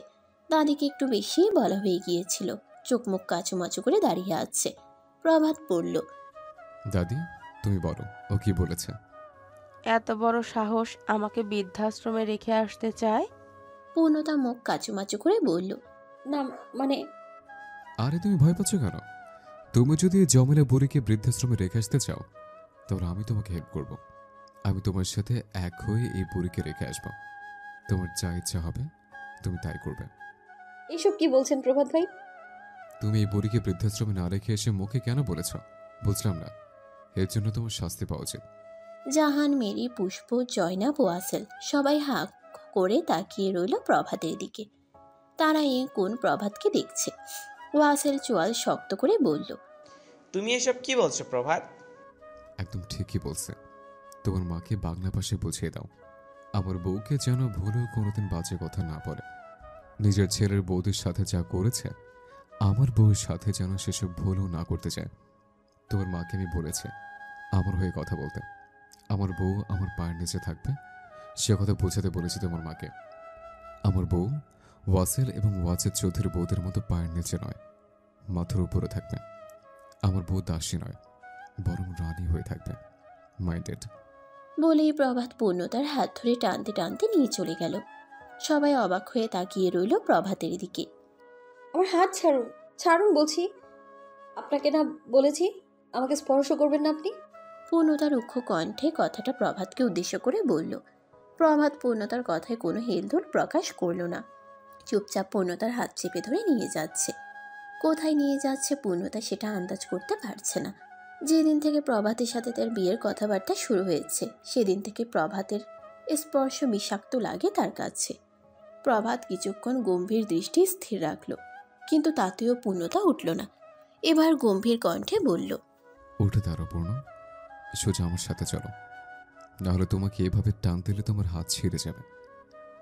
দাদিকে একটু বেশি বলা হয়ে গিয়েছিল। চোখ মুখ কাচুমাচু করে দাঁড়িয়ে আছে। প্রভাত পড়ল। দাদি, তুমি বলো ও কি বলেছে? এত বড় সাহস আমাকে বৃদ্ধাশ্রমে রেখে আসতে চায়? পূর্ণতা মুখ কাচুমাচু করে বলল। না মানে আরে তুমি ভয় পাচ্ছ কেন? তুমি যদি এই জমেলা বুড়িকে বৃদ্ধাশ্রমে রেখে আসতে চাও, তাহলে আমি তোমাকে হেল্প করব। আমি তোমার সাথে এক হয়ে এই বুড়িকে রেখে আসবো। তোমার যা ইচ্ছা হবে তুমি তাই করবে। এসব কি বলছেন প্রভাত ভাই? তুমি এই বুড়িকে বৃদ্ধাশ্রমে না রেখে এসে মুখে কেন বলেছ বুঝলাম না। এর জন্য তোমার শাস্তি পাওয়া উচিত। জাহান, মেরি, পুষ্প, জয়নাব, ওয়াসেল সবাই হাঁ করে তাকিয়ে রইল প্রভাতের দিকে। তারা কোন প্রভাতকে দেখছে। ওয়াসেল চোয়াল শক্ত করে বলল। তুমি এসব কি বলছো প্রভাত? একদম ঠিকই বলছে। তোমার মাকে বাংলা ভাষায় বুঝিয়ে দাও। আমার বউকে যেন ভুলেও কোনোদিন বাজে কথা না বলে। নিজের ছেলের বউদের সাথে যা করেছে, আমার বউয়ের সাথে যেন সেসব ভুলও না করতে চায়। তোমার মাকে আমি বলেছি আমার হয়ে কথা বলতে। আমার বউ আমার পায়ের নিচে থাকবে, সে কথা বোঝাতে বলেছি তোমার মাকে। আমার বউ ওয়াসেল এবং ওয়াজেদ চৌধুরী বউদের মতো পায়ের নিচে নয়, মাথার উপরে থাকবে। আমার বউ দাসী নয়, বরং রানী হয়ে থাকবে। মাইন্ডেড। বলেই প্রভাত পূর্ণতার হাত ধরে টানতে টানতে নিয়ে চলে গেল। সবাই অবাক হয়ে তাকিয়ে রইল প্রভাতের দিকে। আমার হাত ছাড়ুন, ছাড়ুন বলছি। আপনাকে না বলেছি আমাকে স্পর্শ করবেন না আপনি? পূর্ণতার রুক্ষ কণ্ঠে কথাটা প্রভাতকে উদ্দেশ্য করে বলল। প্রভাত পূর্ণতার কথায় কোনো হেলদোল প্রকাশ করল না। চুপচাপ পূর্ণতার হাত চেপে ধরে নিয়ে যাচ্ছে। কোথায় নিয়ে যাচ্ছে পূর্ণতা সেটা আন্দাজ করতে পারছে না। যেদিন থেকে প্রভাতের সাথে তার বিয়ের কথাবার্তা শুরু হয়েছে, সেদিন থেকে প্রভাতের স্পর্শ বিষাক্ত লাগে তার কাছে। প্রভাত কিছুক্ষণ গম্ভীর দৃষ্টি স্থির রাখল, কিন্তু তাতেও পূর্ণতা উঠল না। এবার গম্ভীর কণ্ঠে বলল, উঠে দাঁড়ো পূর্ণ, সোজা আমার সাথে চলো, নাহলে তোমাকে এভাবে টান দিলে তোমার হাত ছিঁড়ে যাবে।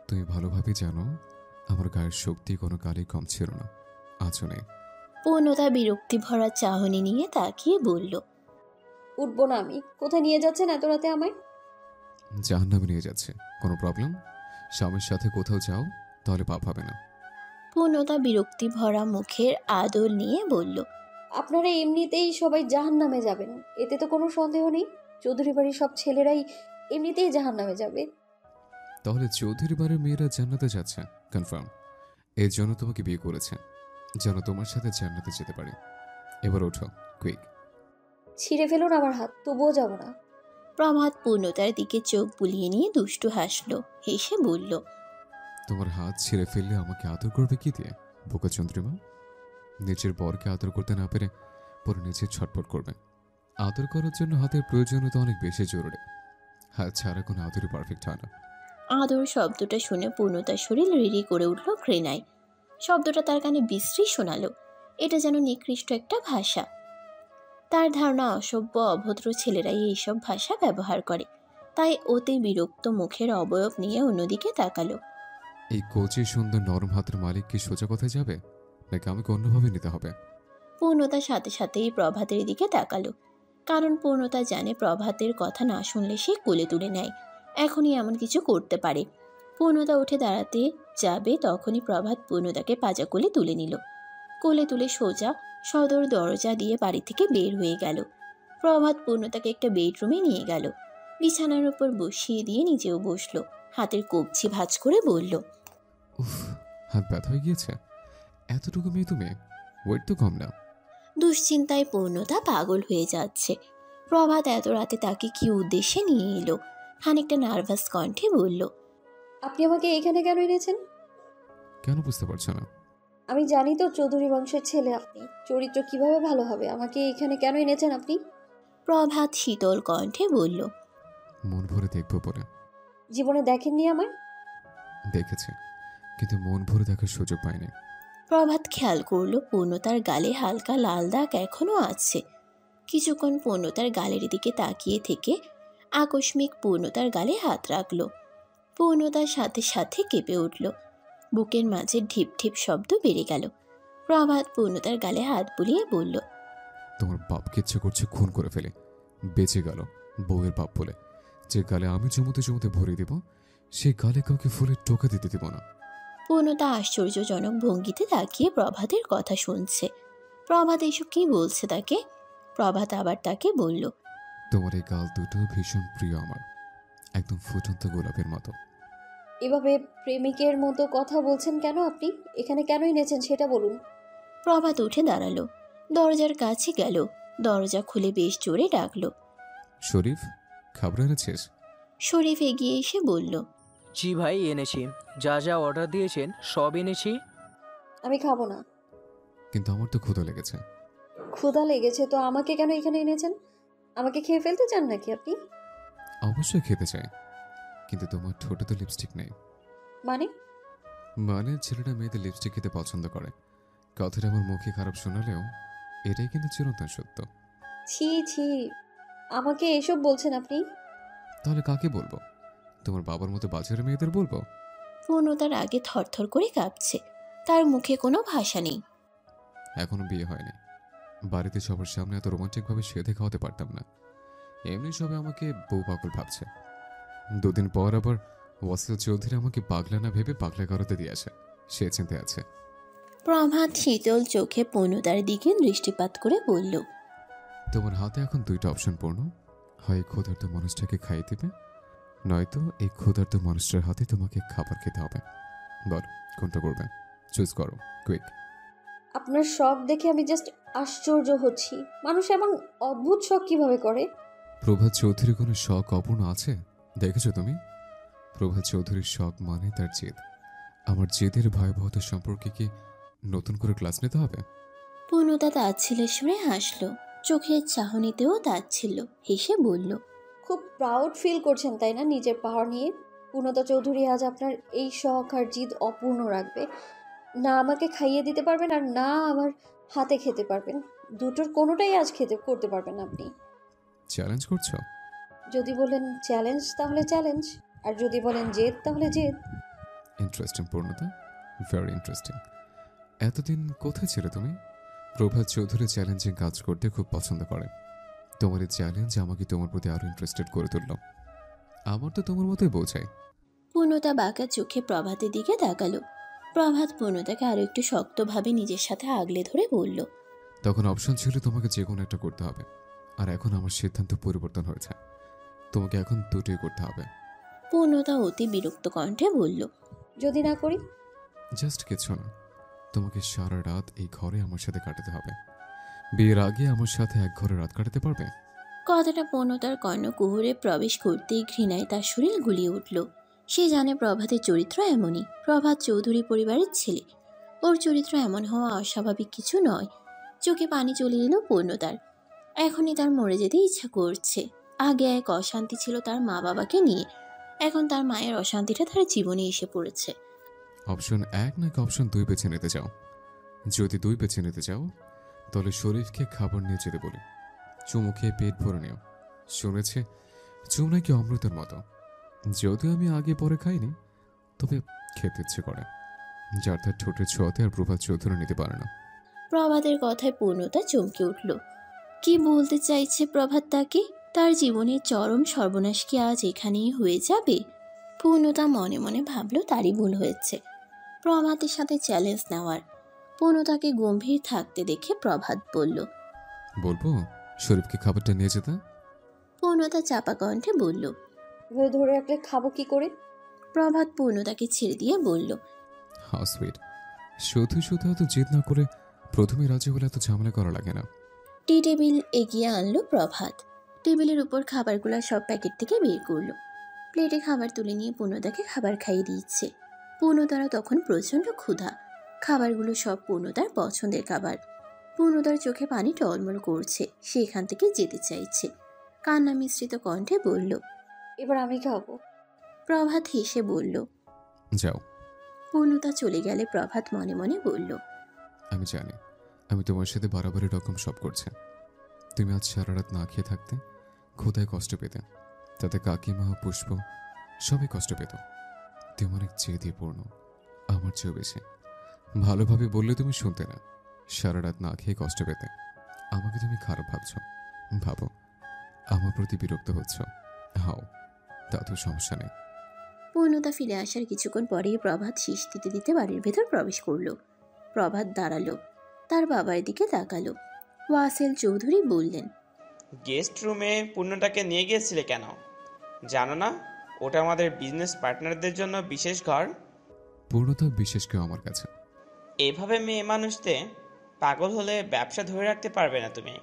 তুমি ভালোভাবে জানো আমার গায়ের শক্তি কোনো কালই কম ছিল না, আজও নেই। পূর্ণতা বিরক্তি ভরা চাহনি নিয়ে তাকিয়ে বলল, উঠবো না আমি। কোথায় নিয়ে যাচ্ছেন এত রাতে আমায়? জাহান্নামে নিয়ে যাচ্ছে। কোনো প্রবলেম? স্বামীর সাথে কোথাও যাও, তাহলে পাপ হবে না। পূর্ণতা বিরক্তি ভরা মুখের আদর নিয়ে বলল, আপনারা এমনিতেই সবাই জাহান্নামে যাবেন, এতে তো কোনো সন্দেহ নেই। চৌধুরী বাড়ির সব ছেলেরাই এমনিতেই জাহান্নামে যাবে। তাহলে চৌধুরী বাড়ির মেয়েরা জান্নাতে যাচ্ছে কনফার্ম। এর জন্য তোমাকে বিয়ে করেছে, যেন তোমার সাথে জান্নাতে যেতে পারি। এবার ওঠো, কুইক। ছিঁড়ে ফেলুন আমার হাত, তবুও যাব না। প্রভাত পূর্ণতার দিকে চোখ বুলিয়ে নিয়ে দুষ্টু হাসল, হেসে বলল, তোমার হাত ছিঁড়ে ফেললে আমাকে আদর করবে কি দিয়ে, বোকা চন্দ্রিমা? নিজের বরকে আদর করতে না পেরে পরে নিজে ছটফট করবে। আদর করার জন্য হাতের প্রয়োজনীয়তা অনেক বেশি জরুরি। হাত ছাড়া কোনো আদরই পারফেক্ট হয় না। আদর শব্দটা শুনে পূর্ণতার শরীর রিরি করে উঠল ঘৃণায়। শব্দটা তার কানে বিশ্রী শোনালো। এটা যেন নিকৃষ্ট একটা ভাষা। তার ধারণা অসভ্য অভদ্র ছেলেরাই এইসব ভাষা ব্যবহার করে। তাই অতি বিরক্ত মুখের অবয়ব নিয়ে অন্যদিকে তাকালো। এই কোচে সুন্দর নরম হাতের মালিক কি সোজা কথায় যাবে, নাকি আমাকে অন্যভাবে নিতে হবে? পূর্ণতার সাথে সাথেই প্রভাতের দিকে তাকালো, কারণ পূর্ণতা জানে প্রভাতের কথা না শুনলে সে কোলে তুলে নেয়। এখনই এমন কিছু করতে পারে। পূর্ণতা উঠে দাঁড়াতে যাবে, তখনই প্রভাত পূর্ণতাকে পাজা কোলে তুলে নিল। কোলে তুলে সোজা সদর দরজা দিয়ে বাড়ি থেকে বের হয়ে গেল। প্রভাত পূর্ণতাকে একটা বেডরুমে নিয়ে গেল। বিছানার উপর বসিয়ে দিয়ে নিজেও বসলো। হাতের কবজি ভাঁজ করে বলল, উফ, হাত ব্যথা হয়ে গিয়েছে। এতটুকু মেয়ে তুমি, ওয়েট তো কম না। দুশ্চিন্তায় পূর্ণতা পাগল হয়ে যাচ্ছে। প্রভাত এত রাতে তাকে কি উদ্দেশ্যে নিয়ে এলো? খানিকটা নার্ভাস কণ্ঠে বলল, আপনি আমাকে এখানে কেন এনেছেন? কেন বুঝতে পারছো না? আমি জানি তো চৌধুরী বংশের ছেলে আপনি, চরিত্র কিভাবে ভালো হবে। আমাকে এখানে কেন এনেছেন আপনি? প্রভাত শীতল কণ্ঠে বলল, মন ভরে দেখবো বলে। জীবনে দেখেননি আমায়? দেখেছি, কিন্তু মন ভরে দেখার সুযোগ পাইনি। প্রভাত খেয়াল করল পূর্ণতার গালে হালকা লাল দাগ এখনো আছে। কিছুক্ষণ পূর্ণতার গালের দিকে তাকিয়ে থেকে আকস্মিক পূর্ণতার গালে হাত রাখল। পূর্ণতার সাথে সাথে কেঁপে উঠল। বুকের মাঝে ঢিপ ঢিপ শব্দ বেড়ে গেল। প্রভাত পূর্ণতার গালে হাত বুলিয়ে বলল, তোমার বাপকে ইচ্ছে করছে খুন করে ফেলে। বেঁচে গেল বউয়ের বাপ বলে। যে গালে আমি জমুতে জমুতে ভরে দেব, সেই গালে কাউকে ফুলের টোকা দিতে দেব না। পূর্ণতা আশ্চর্যজনক ভঙ্গিতে তাকিয়ে প্রভাতের কথা শুনছে। প্রভাত এসব কি বলছে তাকে? প্রভাত আবার তাকে বলল, তোমার এই গাল দুটো ভীষণ প্রিয় আমার, একদম ফুটন্ত গোলাপের মতো। এভাবে প্রেমিকের মতো কথা বলছেন কেন আপনি? এখানে কেন এনেছেন সেটা বলুন। প্রভাত উঠে দাঁড়ালো, দরজার কাছে গেল। দরজা খুলে বেশ জোরে ডাকলো। শরীফ, খাবার এনেছিস? শরীফ এগিয়ে এসে বলল, জি ভাই, এনেছি। যা যা অর্ডার দিয়েছেন সব এনেছি। আমি খাবো না। কিন্তু আমার তো ক্ষুধা লেগেছে। ক্ষুধা লেগেছে তো আমাকে কেন এখানে এনেছেন? আমাকে খেয়ে ফেলতে চান নাকি আপনি? অবশ্যই খেতে চাই, কিন্তু তোমার ঠোঁটে তো লিপস্টিক নেই। মানে? মানে ছেলেটা মেয়েদের লিপস্টিক খেতে পছন্দ করে। কথাটা আমার মুখে খারাপ শোনালেও এটাই কিন্তু চিরন্তন সত্য। ছি ছি, আমাকে এসব বলছেন আপনি? তাহলে কাকে বলবো? তোমার বাবার মতো বাজারের মেয়েদের বলবো? পূর্ণতার আগে থরথর করে কাঁপছে, তার মুখে কোনো ভাষা নেই। এখনো বিয়ে হয়নি, বাড়িতে সবার সামনে এত রোমান্টিকভাবে সেধে খাওয়াতে পারতাম না। এমনি সবে আমাকে বউ পাগল ভাবছে। দুদিন পর আবার ওয়াসিল চৌধুরী আমাকে পাগলা না ভেবে পাগলা করাতে দিয়েছে, সে চিন্তায় আছে। প্রভাত শীতল চোখে পূর্ণতার দিকে দৃষ্টিপাত করে বলল, তোমার হাতে এখন দুইটা অপশন পূর্ণ, হয় এই ক্ষুধার্ত মানুষটাকে খাইয়ে দিবে, নয়তো এই ক্ষুধার্ত মানুষটার হাতে তোমাকে খাবার খেতে হবে। বল কোনটা করবে? চুজ করো, কুইক। আপনার শখ দেখে আমি জাস্ট আশ্চর্য হচ্ছি। মানুষ এমন অদ্ভুত শখ কিভাবে করে? প্রভাত চৌধুরী কোনো শখ অপূর্ণ আছে দেখেছো তুমি? প্রভাত চৌধুরীর শখ মানে তার জেদ। আমার জেদের ভয়াবহতা সম্পর্কে কি নতুন করে ক্লাস নিতে হবে? পূর্ণতা তাচ্ছিল্যের সুরে হাসল, চোখের চাহনিতেও তাচ্ছিল্য, হেসে বলল, খুব প্রাউড ফিল করছেন তাই না নিজের পাওয়ার নিয়ে? পূর্ণতা চৌধুরী আজ আপনার এই শখ আর জিদ অপূর্ণ রাখবে। না আমাকে খাইয়ে দিতে পারবেন, আর না আমার হাতে খেতে পারবেন। দুটোর কোনোটাই আজ খেতে করতে পারবেন না আপনি। চ্যালেঞ্জ করছো? যদি বলেন চ্যালেঞ্জ তাহলে চ্যালেঞ্জ, আর যদি বলেন জেদ তাহলে জেদ। ইন্টারেস্টিং পূর্ণতা, ভেরি ইন্টারেস্টিং। এতদিন কোথায় ছিলে তুমি? প্রভাত চৌধুরী চ্যালেঞ্জিং কাজ করতে খুব পছন্দ করে। তোমার এই চ্যালেঞ্জ আমাকে তোমার প্রতি আরো ইন্টারেস্টেড করে তুলল। আমার তো তোমার মতোই বোঝায়। পূর্ণতা বাঁকা চোখে প্রভাতের দিকে তাকালো। প্রভাত পূর্ণতাকে আরো একটু শক্তভাবে নিজের সাথে আগলে ধরে বলল, তখন অপশন ছিল তোমাকে যে কোনো একটা করতে হবে, আর এখন আমার সিদ্ধান্ত পরিবর্তন হয়েছে, তোমাকে এখন দুটোই করতে হবে। পূর্ণতা অতি বিরক্ত কণ্ঠে বলল, যদি না করি? জাস্ট কিছু না, তোমাকে সারা রাত এই ঘরে আমার সাথে কাটাতে হবে। বিয়ের আগে আমার সাথে এক ঘরে রাত কাটাতে পারবে? কথাটা পূর্ণতার কর্ণকুহরে প্রবেশ করতেই ঘৃণায় তার শরীর গুলিয়ে উঠল। সে জানে প্রভাতের চরিত্র এমনই। প্রভাত চৌধুরী পরিবারের ছেলে, ওর চরিত্র এমন হওয়া অস্বাভাবিক কিছু নয়। চোখে পানি চলে এলো পূর্ণতার। এখনই তার মরে যেতে ইচ্ছা করছে। আগে এক অশান্তি ছিল তার মা বাবাকে নিয়ে, এখন তার মায়ের অশান্তিটা তার জীবনে এসে পড়েছে। অপশন 1 নাকি অপশন 2 বেছে নিতে চাও? যদি 2 বেছে নিতে চাও তাহলে শরীফকে খাবার নিয়ে যেতে বলি। চুমু খেয়ে পেট ভরে নিও। শুনেছে চুম নাকি অমৃতের মতো। যদিও আমি আগে পরে খাইনি, তবে খেতে ইচ্ছে করে। যার তার ঠোঁটের ছোঁয়াতে আর প্রভাত চৌধুরী নিতে পারে না। প্রভাতের কথায় পূর্ণতা চমকে উঠল। কি বলতে চাইছে প্রভাত তাকে? তার জীবনের চরম সর্বনাশ কি আজ এখানেই হয়ে যাবে? পূর্ণতা মনে মনে ভাবল তারই ভুল হয়েছে প্রভাতের সাথে চ্যালেঞ্জ নেওয়ার। পূর্ণতাকে গম্ভীর থাকতে দেখে প্রভাত বলল, বলবো শরীফকে খাবারটা নিয়ে যেতে? পূর্ণতা চাপা কণ্ঠে বলল। এভাবে ধরে রাখলে খাবো কি করে? প্রভাত পূর্ণতাকে ছেড়ে দিয়ে বলল, হাউ সুইট। শুধু শুধু এত জেদ না করে প্রথমে রাজি হলে এত ঝামেলা করা লাগে না। টি টেবিল এগিয়ে আনলো প্রভাত। টেবিলের উপর খাবারগুলো সব প্যাকেট থেকে বের করলো। প্লেটে খাবার তুলে নিয়ে পূর্ণতাকে খাবার খাইয়ে দিচ্ছে। পূর্ণতারও তখন প্রচণ্ড ক্ষুধা। খাবারগুলো সব পূর্ণতার পছন্দের খাবার। পূর্ণতার চোখে পানি টলমল করছে, সে এখান থেকে যেতে চাইছে। কান্না মিশ্রিত কণ্ঠে বলল, এবার আমি খাবো। প্রভাত হেসে বলল, যাও। পূর্ণতা চলে গেলে প্রভাত মনে মনে বলল, আমি জানি আমি তোমার সাথে বাড়াবাড়ি রকম সব করছে। তুমি আজ সারা রাত না খেয়ে থাকতে, ক্ষুধায় কষ্ট পেতে, তাতে কাকিমা পুষ্প সবই কষ্ট পেত। তুমি অনেক জেদি পূর্ণ, আমার চেয়েও বেশি। ভালোভাবে বললে তুমি শুনতে না। সারা রাত না খেয়ে কষ্ট পেতে আমাকে তুমি খারাপ ভাবছো। ভাবো আমার প্রতি বিরক্ত হচ্ছ, হাও, তা তো সমস্যা নেই। পূর্ণতা ফিরে আসার কিছুক্ষণ পরেই প্রভাত শীষ দিতে দিতে বাড়ির ভেতর প্রবেশ করলো। প্রভাত দাঁড়ালো, তার বাবার দিকে তাকালো। ওয়াসেল চৌধুরী বললেন, গেস্ট রুমে পূর্ণটাকে নিয়ে গিয়েছিলে কেন? জানো না ওটা আমাদের বিজনেস পার্টনারদের জন্য বিশেষ ঘর? পূর্ণতা বিশেষ কেউ আমার কাছে। এভাবে মেয়ে মানুষদের পাগল হলে ব্যবসা ধরে রাখতে পারবে না তুমি।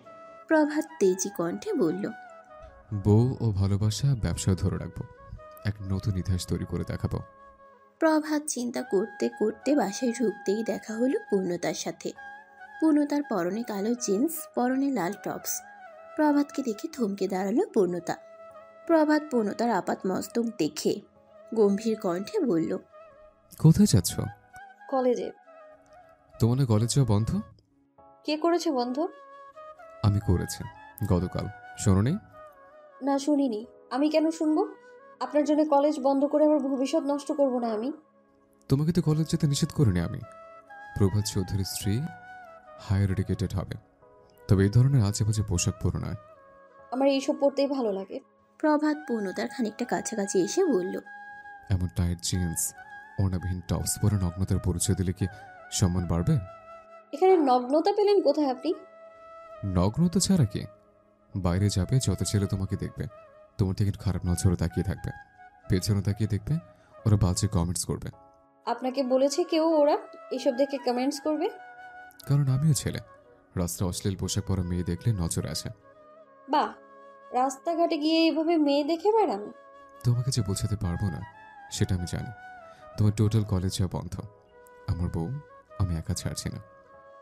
প্রভাত তেজি কণ্ঠে বলল, বউ ও ভালোবাসা ব্যবসা ধরে রাখবো, এক নতুন ইতিহাস তৈরি করে দেখাবো। প্রভাত চিন্তা করতে করতে বাসায় ঢুকতেই দেখা হলো পূর্ণতার সাথে। পূর্ণতার পরনে কালো জিন্স, পরনে লাল টপস। প্রভাতকে দেখে থমকে দাঁড়ালো পূর্ণতা। প্রভাত পূর্ণতার আপাত মস্তক দেখে গম্ভীর কণ্ঠে বলল, কোথায় যাচ্ছ? কলেজে। তোমার না কলেজ যাওয়া বন্ধ? কে করেছে বন্ধ? আমি করেছি গতকাল, শোনোনি? না শুনিনি। আমি কেন শুনবো? আপনার জন্য কলেজ বন্ধ করে আমার ভবিষ্যৎ নষ্ট করব না আমি। তোমাকে তো কলেজ যেতে নিষেধ করিনি আমি। প্রভাত চৌধুরীর স্ত্রী হায়ার এডুকেটেড হবে, তবে এই ধরনের আজেবাজে পোশাক পরো না। আমার এইসব পড়তেই ভালো লাগে। প্রভাত পূর্ণতার খানিকটা কাছাকাছি এসে বলল, এমন টাইট জিন্স, ওড়নাবিহীন টপস পরে নগ্নতার পরিচয় দিলে কি সম্মান বাড়বে? এখানে নগ্নতা পেলেন কোথায় আপনি? নগ্নতা ছাড়া কি? বাইরে যাবে, যত ছেলে তোমাকে দেখবে তোমার থেকে খারাপ নজরে তাকিয়ে থাকবে, পেছনে তাকিয়ে দেখবে, ওরা বাজে কমেন্টস করবে। আপনাকে বলেছে কেউ ওরা এসব দেখে কমেন্টস করবে? কারণ আমিও ছেলে, রাস্তায় অশ্লীল পোশাক পরা মেয়ে দেখলে নজরে আসে। বাহ, রাস্তাঘাটে গিয়ে এইভাবে মেয়ে দেখে বেড়ান? তোমাকে যে বোঝাতে পারবো না সেটা আমি জানি। তোমার টোটাল কলেজ যাওয়া বন্ধ। আমার বউ আমি একা ছাড়ছি না।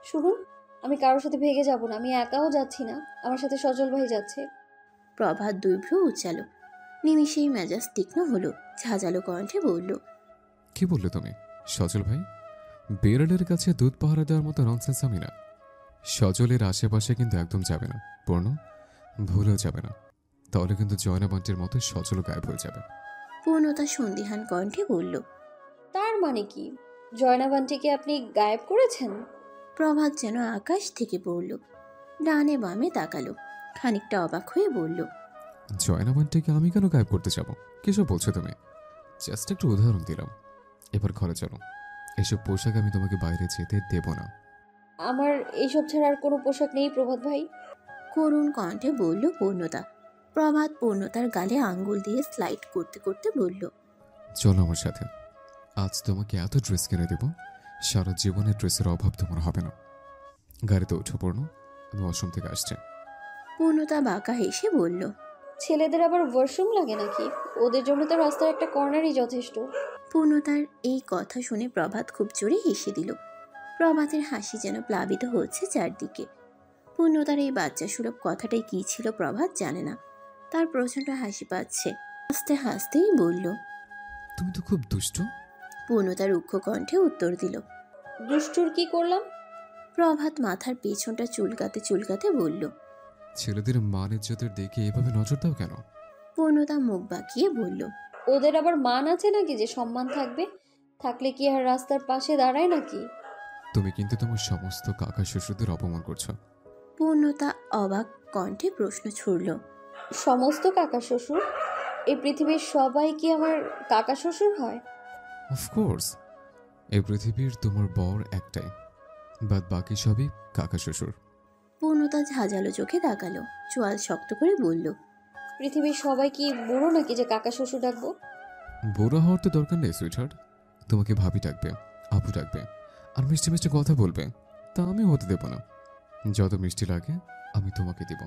শুনুন, আমি কারোর সাথে ভেগে যাব না, আমি একাও যাচ্ছি না, আমার সাথে সজল ভাই যাচ্ছে। প্রভাত দুই ভ্রু উচ্চালো। নিমিষেই মেজাজ তীক্ষ্ণ হলো, ঝাঁঝালো কণ্ঠে বলল, কি বললে তুমি? সজল ভাই? বেড়ালের কাছে দুধ পাহারা দেওয়ার মতো ননসেন্স আমি না। সজলের আশেপাশে কিন্তু একদম যাবে না, পূর্ণ ভুলেও যাবে না, তাহলে কিন্তু জয়না বান্টির মতো সজল গায়েব হয়ে যাবে। পূর্ণতা সন্দিহান কণ্ঠে বলল, তার মানে কি জয়না বান্টিকে আপনি গায়েব করেছেন? প্রভাত যেন আকাশ থেকে পড়ল, ডানে বামে তাকালো, খানিকটা অবাক হয়ে বলল, জয়না বান্টিকে আমি কেন গায়েব করতে যাবো? কিসব বলছো তুমি? জাস্ট একটু উদাহরণ দিলাম। এবার ঘরে চলো, এসব পোশাক আমি তোমাকে বাইরে যেতে দেব না। আমার এইসব ছাড়া আর কোনো পোশাক নেই প্রভাত ভাই। করুণ কণ্ঠে বলল পূর্ণতা। প্রভাত পূর্ণতার গালে আঙ্গুল দিয়ে স্লাইড করতে করতে বলল, চলো আমার সাথে, আজ তোমাকে এত ড্রেস কিনে দেব, সারা জীবনে ড্রেসের অভাব তোমার হবে না। গাড়িতে উঠো পূর্ণ, আমি অসম থেকে আসছে। পূর্ণতা বাঁকা হেসে বলল, ছেলেদের আবার ওয়াশরুম লাগে নাকি? ওদের জন্য তো রাস্তার একটা কর্নারই যথেষ্ট। পূর্ণতার এই কথা শুনে প্রভাত খুব জোরে হেসে দিল। প্রভাতের হাসি যেন প্লাবিত হচ্ছে চারদিকে। পূর্ণতার এই বাচ্চা সুলভ কথাটাই কী ছিল প্রভাত জানে না, তার প্রচণ্ড হাসি পাচ্ছে। হাসতে হাসতেই বলল, তুমি তো খুব দুষ্ট। পূর্ণতা রুক্ষ কণ্ঠে উত্তর দিল, দুষ্টুর কি করলাম? প্রভাত মাথার পেছনটা চুলকাতে চুলকাতে বলল, ছেলেদের মান ইজ্জতের দিকে এভাবে নজর দাও কেন? পূর্ণতা মুখ বাঁকিয়ে বলল, ওদের আবার মান আছে নাকি যে সম্মান থাকবে? থাকলে কি আর রাস্তার পাশে দাঁড়ায় নাকি? তুমি কিন্তু তোমার সমস্ত কাকা শ্বশুরদের অপমান করছো। পূর্ণতা অবাক কণ্ঠে প্রশ্ন ছুড়ল, সমস্ত কাকা শ্বশুর? এই পৃথিবীর সবাই কি আমার কাকা শ্বশুর হয়? অফকোর্স, এই পৃথিবীর তোমার বর একটাই, বাদ বাকি সবই কাকা শ্বশুর। পূর্ণতা ঝাঁঝালো চোখে তাকালো, চোয়াল শক্ত করে বলল, পৃথিবীর সবাই কি বুড়ো নাকি যে কাকা শ্বশুর ডাকবো? বুড়ো হওয়ার তো দরকার নেই সুইটহার্ট, তোমাকে ভাবি ডাকবে, আপু ডাকবে, আর মিষ্টি মিষ্টি কথা বলবে, তা আমি হতে দেব না। যত মিষ্টি লাগে আমি তোমাকে দিব,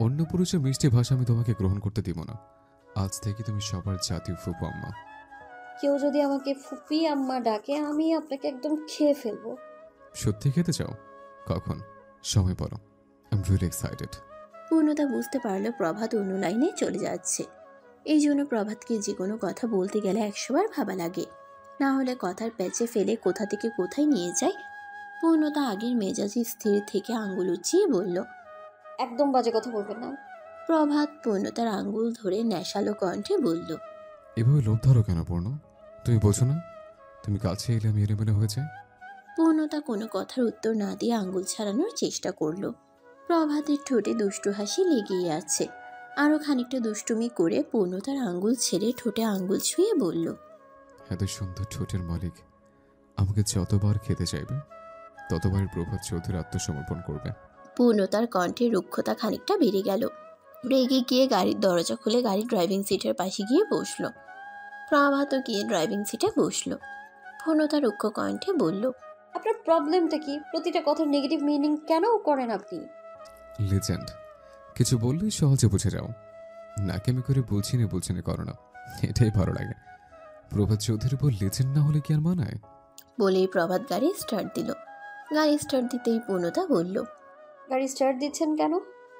অন্য পুরুষের মিষ্টি ভাষা আমি তোমাকে গ্রহণ করতে দিব না। আজ থেকে তুমি সবার জাতীয় ফুপু আম্মা। কেউ যদি আমাকে ফুপি আম্মা ডাকে আমি আপনাকে একদম খেয়ে ফেলবো। সত্যি খেতে চাও? কখন? সময় বলো, আই এম রিয়েলি এক্সাইটেড। পূর্ণতা বুঝতে পারলো প্রভাত অন্য লাইনে চলে যাচ্ছে। এই জন্য প্রভাতকে যে কোনো কথা বলতে গেলে 100 বার ভাবা লাগে, না হলে কথার প্যাচে ফেলে কোথা থেকে কোথায় নিয়ে যায়। পূর্ণতা আগের মেজাজি স্থির থেকে আঙ্গুল উঁচিয়ে বলল, একদম বাজে কথা বলবেন না। প্রভাত পূর্ণতার আঙ্গুল ধরে নেশালো কণ্ঠে বলল, এভাবে লোভ ধরো কেন পূর্ণ? তুমি বোঝো না তুমি কাছে এলে আমি এলোমেলো হয়ে যাই? পূর্ণতা কোনো কথার উত্তর না দিয়ে আঙ্গুল ছাড়ানোর চেষ্টা করল। প্রভাতের ঠোঁটে দুষ্টু হাসি লেগেই আছে। আরও খানিকটা দুষ্টুমি করে পূর্ণতার আঙ্গুল ছেড়ে ঠোঁটে আঙ্গুল ছুঁয়ে বলল, এত সুন্দর ঠোঁটের মালিক আমাকে যতবার খেতে চাইবে ততবার প্রভাত চৌধুরী আত্মসমর্পণ করবে। পূর্ণতার কণ্ঠে রুক্ষতা খানিকটা বেড়ে গেল। রেগে গিয়ে গাড়ির দরজা খুলে গাড়ির ড্রাইভিং সিটের পাশে গিয়ে বসল। প্রভাতও গিয়ে ড্রাইভিং সিটে বসল। পূর্ণতা রুক্ষ কণ্ঠে বলল, আপনার প্রবলেমটা কি? প্রতিটা কথার নেগেটিভ মিনিং কেন করেন আপনি? লেজেন্ড, কিছু বললেই সহজে বুঝে যাও। নাকামি করে বলছি না করো না, এটাই ভালো লাগে। প্রভাত চৌধুরী বল লেজেন্ড না হলে কি আর মানায়? বলেই প্রভাত গাড়ি স্টার্ট দিল। গাড়ি স্টার্ট দিতেই পূর্ণতা বলল, গাড়ি স্টার্ট দিচ্ছেন কেন?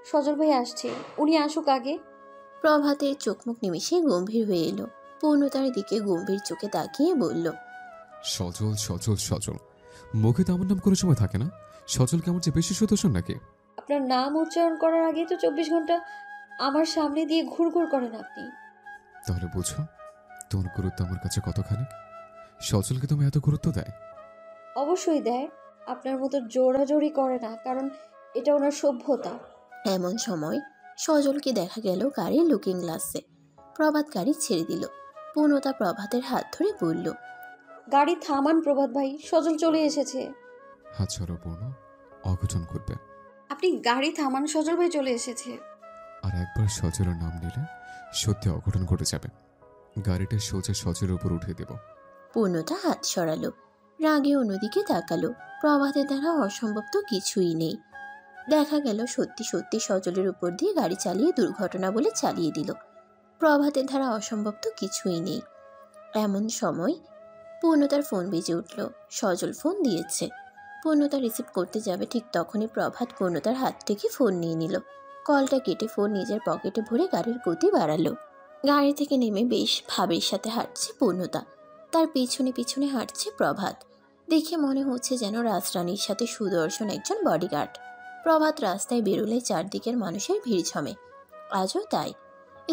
সজল ভাই আসছে, উনি আসুক আগে। প্রভাতের চোখমুখ নিমিশে গম্ভীর হয়ে এলো। পূর্ণতার দিকে গম্ভীর চোখে তাকিয়ে বলল, সজল সজল সজল, মুখে তো আমার নাম কোনো সময় থাকে না। সজল কেমন যে বেশি সুদর্শন নাকি? আপনার নাম উচ্চারণ করার আগেই তো 24 ঘন্টা আমার সামনে দিয়ে ঘুরঘুর করেন আপনি। তাহলে বুঝো তোমার গুরুত্ব আমার কাছে কতখানি। সচলকে তুমি এত গুরুত্ব দেয়? অবশ্যই দেয়, আপনার মতো জোরাজোরি করে না, কারণ এটা ওনার সভ্যতা। এমন সময় সজলকে দেখা গেল গাড়ির লুকিং গ্লাসে। প্রভাত গাড়ি ছেড়ে দিল। পূর্ণতা প্রভাতের হাত ধরে বলল, গাড়ি থামান প্রভাত ভাই, সজল চলে এসেছে। হাত ছড়ো পূর্ণ, অঘটন করবে। আপনি গাড়ি থামান, সজল ভাই চলে এসেছে। আর একবার সজলের নাম নিলে সত্যি অঘটন ঘটে যাবে। গাড়িটা সোজা সজলের উপর উঠিয়ে দেব। পূর্ণতা হাত সরালো, রাগে অন্যদিকে তাকালো। প্রভাতের দ্বারা অসম্ভব তো কিছুই নেই। দেখা গেল সত্যি সত্যি সজলের উপর দিয়ে গাড়ি চালিয়ে দুর্ঘটনা বলে চালিয়ে দিল। প্রভাতের দ্বারা অসম্ভব তো কিছুই নেই। এমন সময় পূর্ণতার ফোন বেজে উঠল। সজল ফোন দিয়েছে। পূর্ণতা রিসিভ করতে যাবে, ঠিক তখনই প্রভাত পূর্ণতার হাত থেকে ফোন নিয়ে নিল। কলটা কেটে ফোন নিজের পকেটে ভরে গাড়ির গতি বাড়ালো। গাড়ি থেকে নেমে বেশ ভাবের সাথে হাঁটছে পূর্ণতা। তার পিছনে পিছনে হাঁটছে প্রভাত। দেখে মনে হচ্ছে যেন রাজরানীর সাথে সুদর্শন একজন বডিগার্ড। প্রভাত রাস্তায় বেরোলে চারদিকের মানুষের ভিড় জমে। আজও তাই।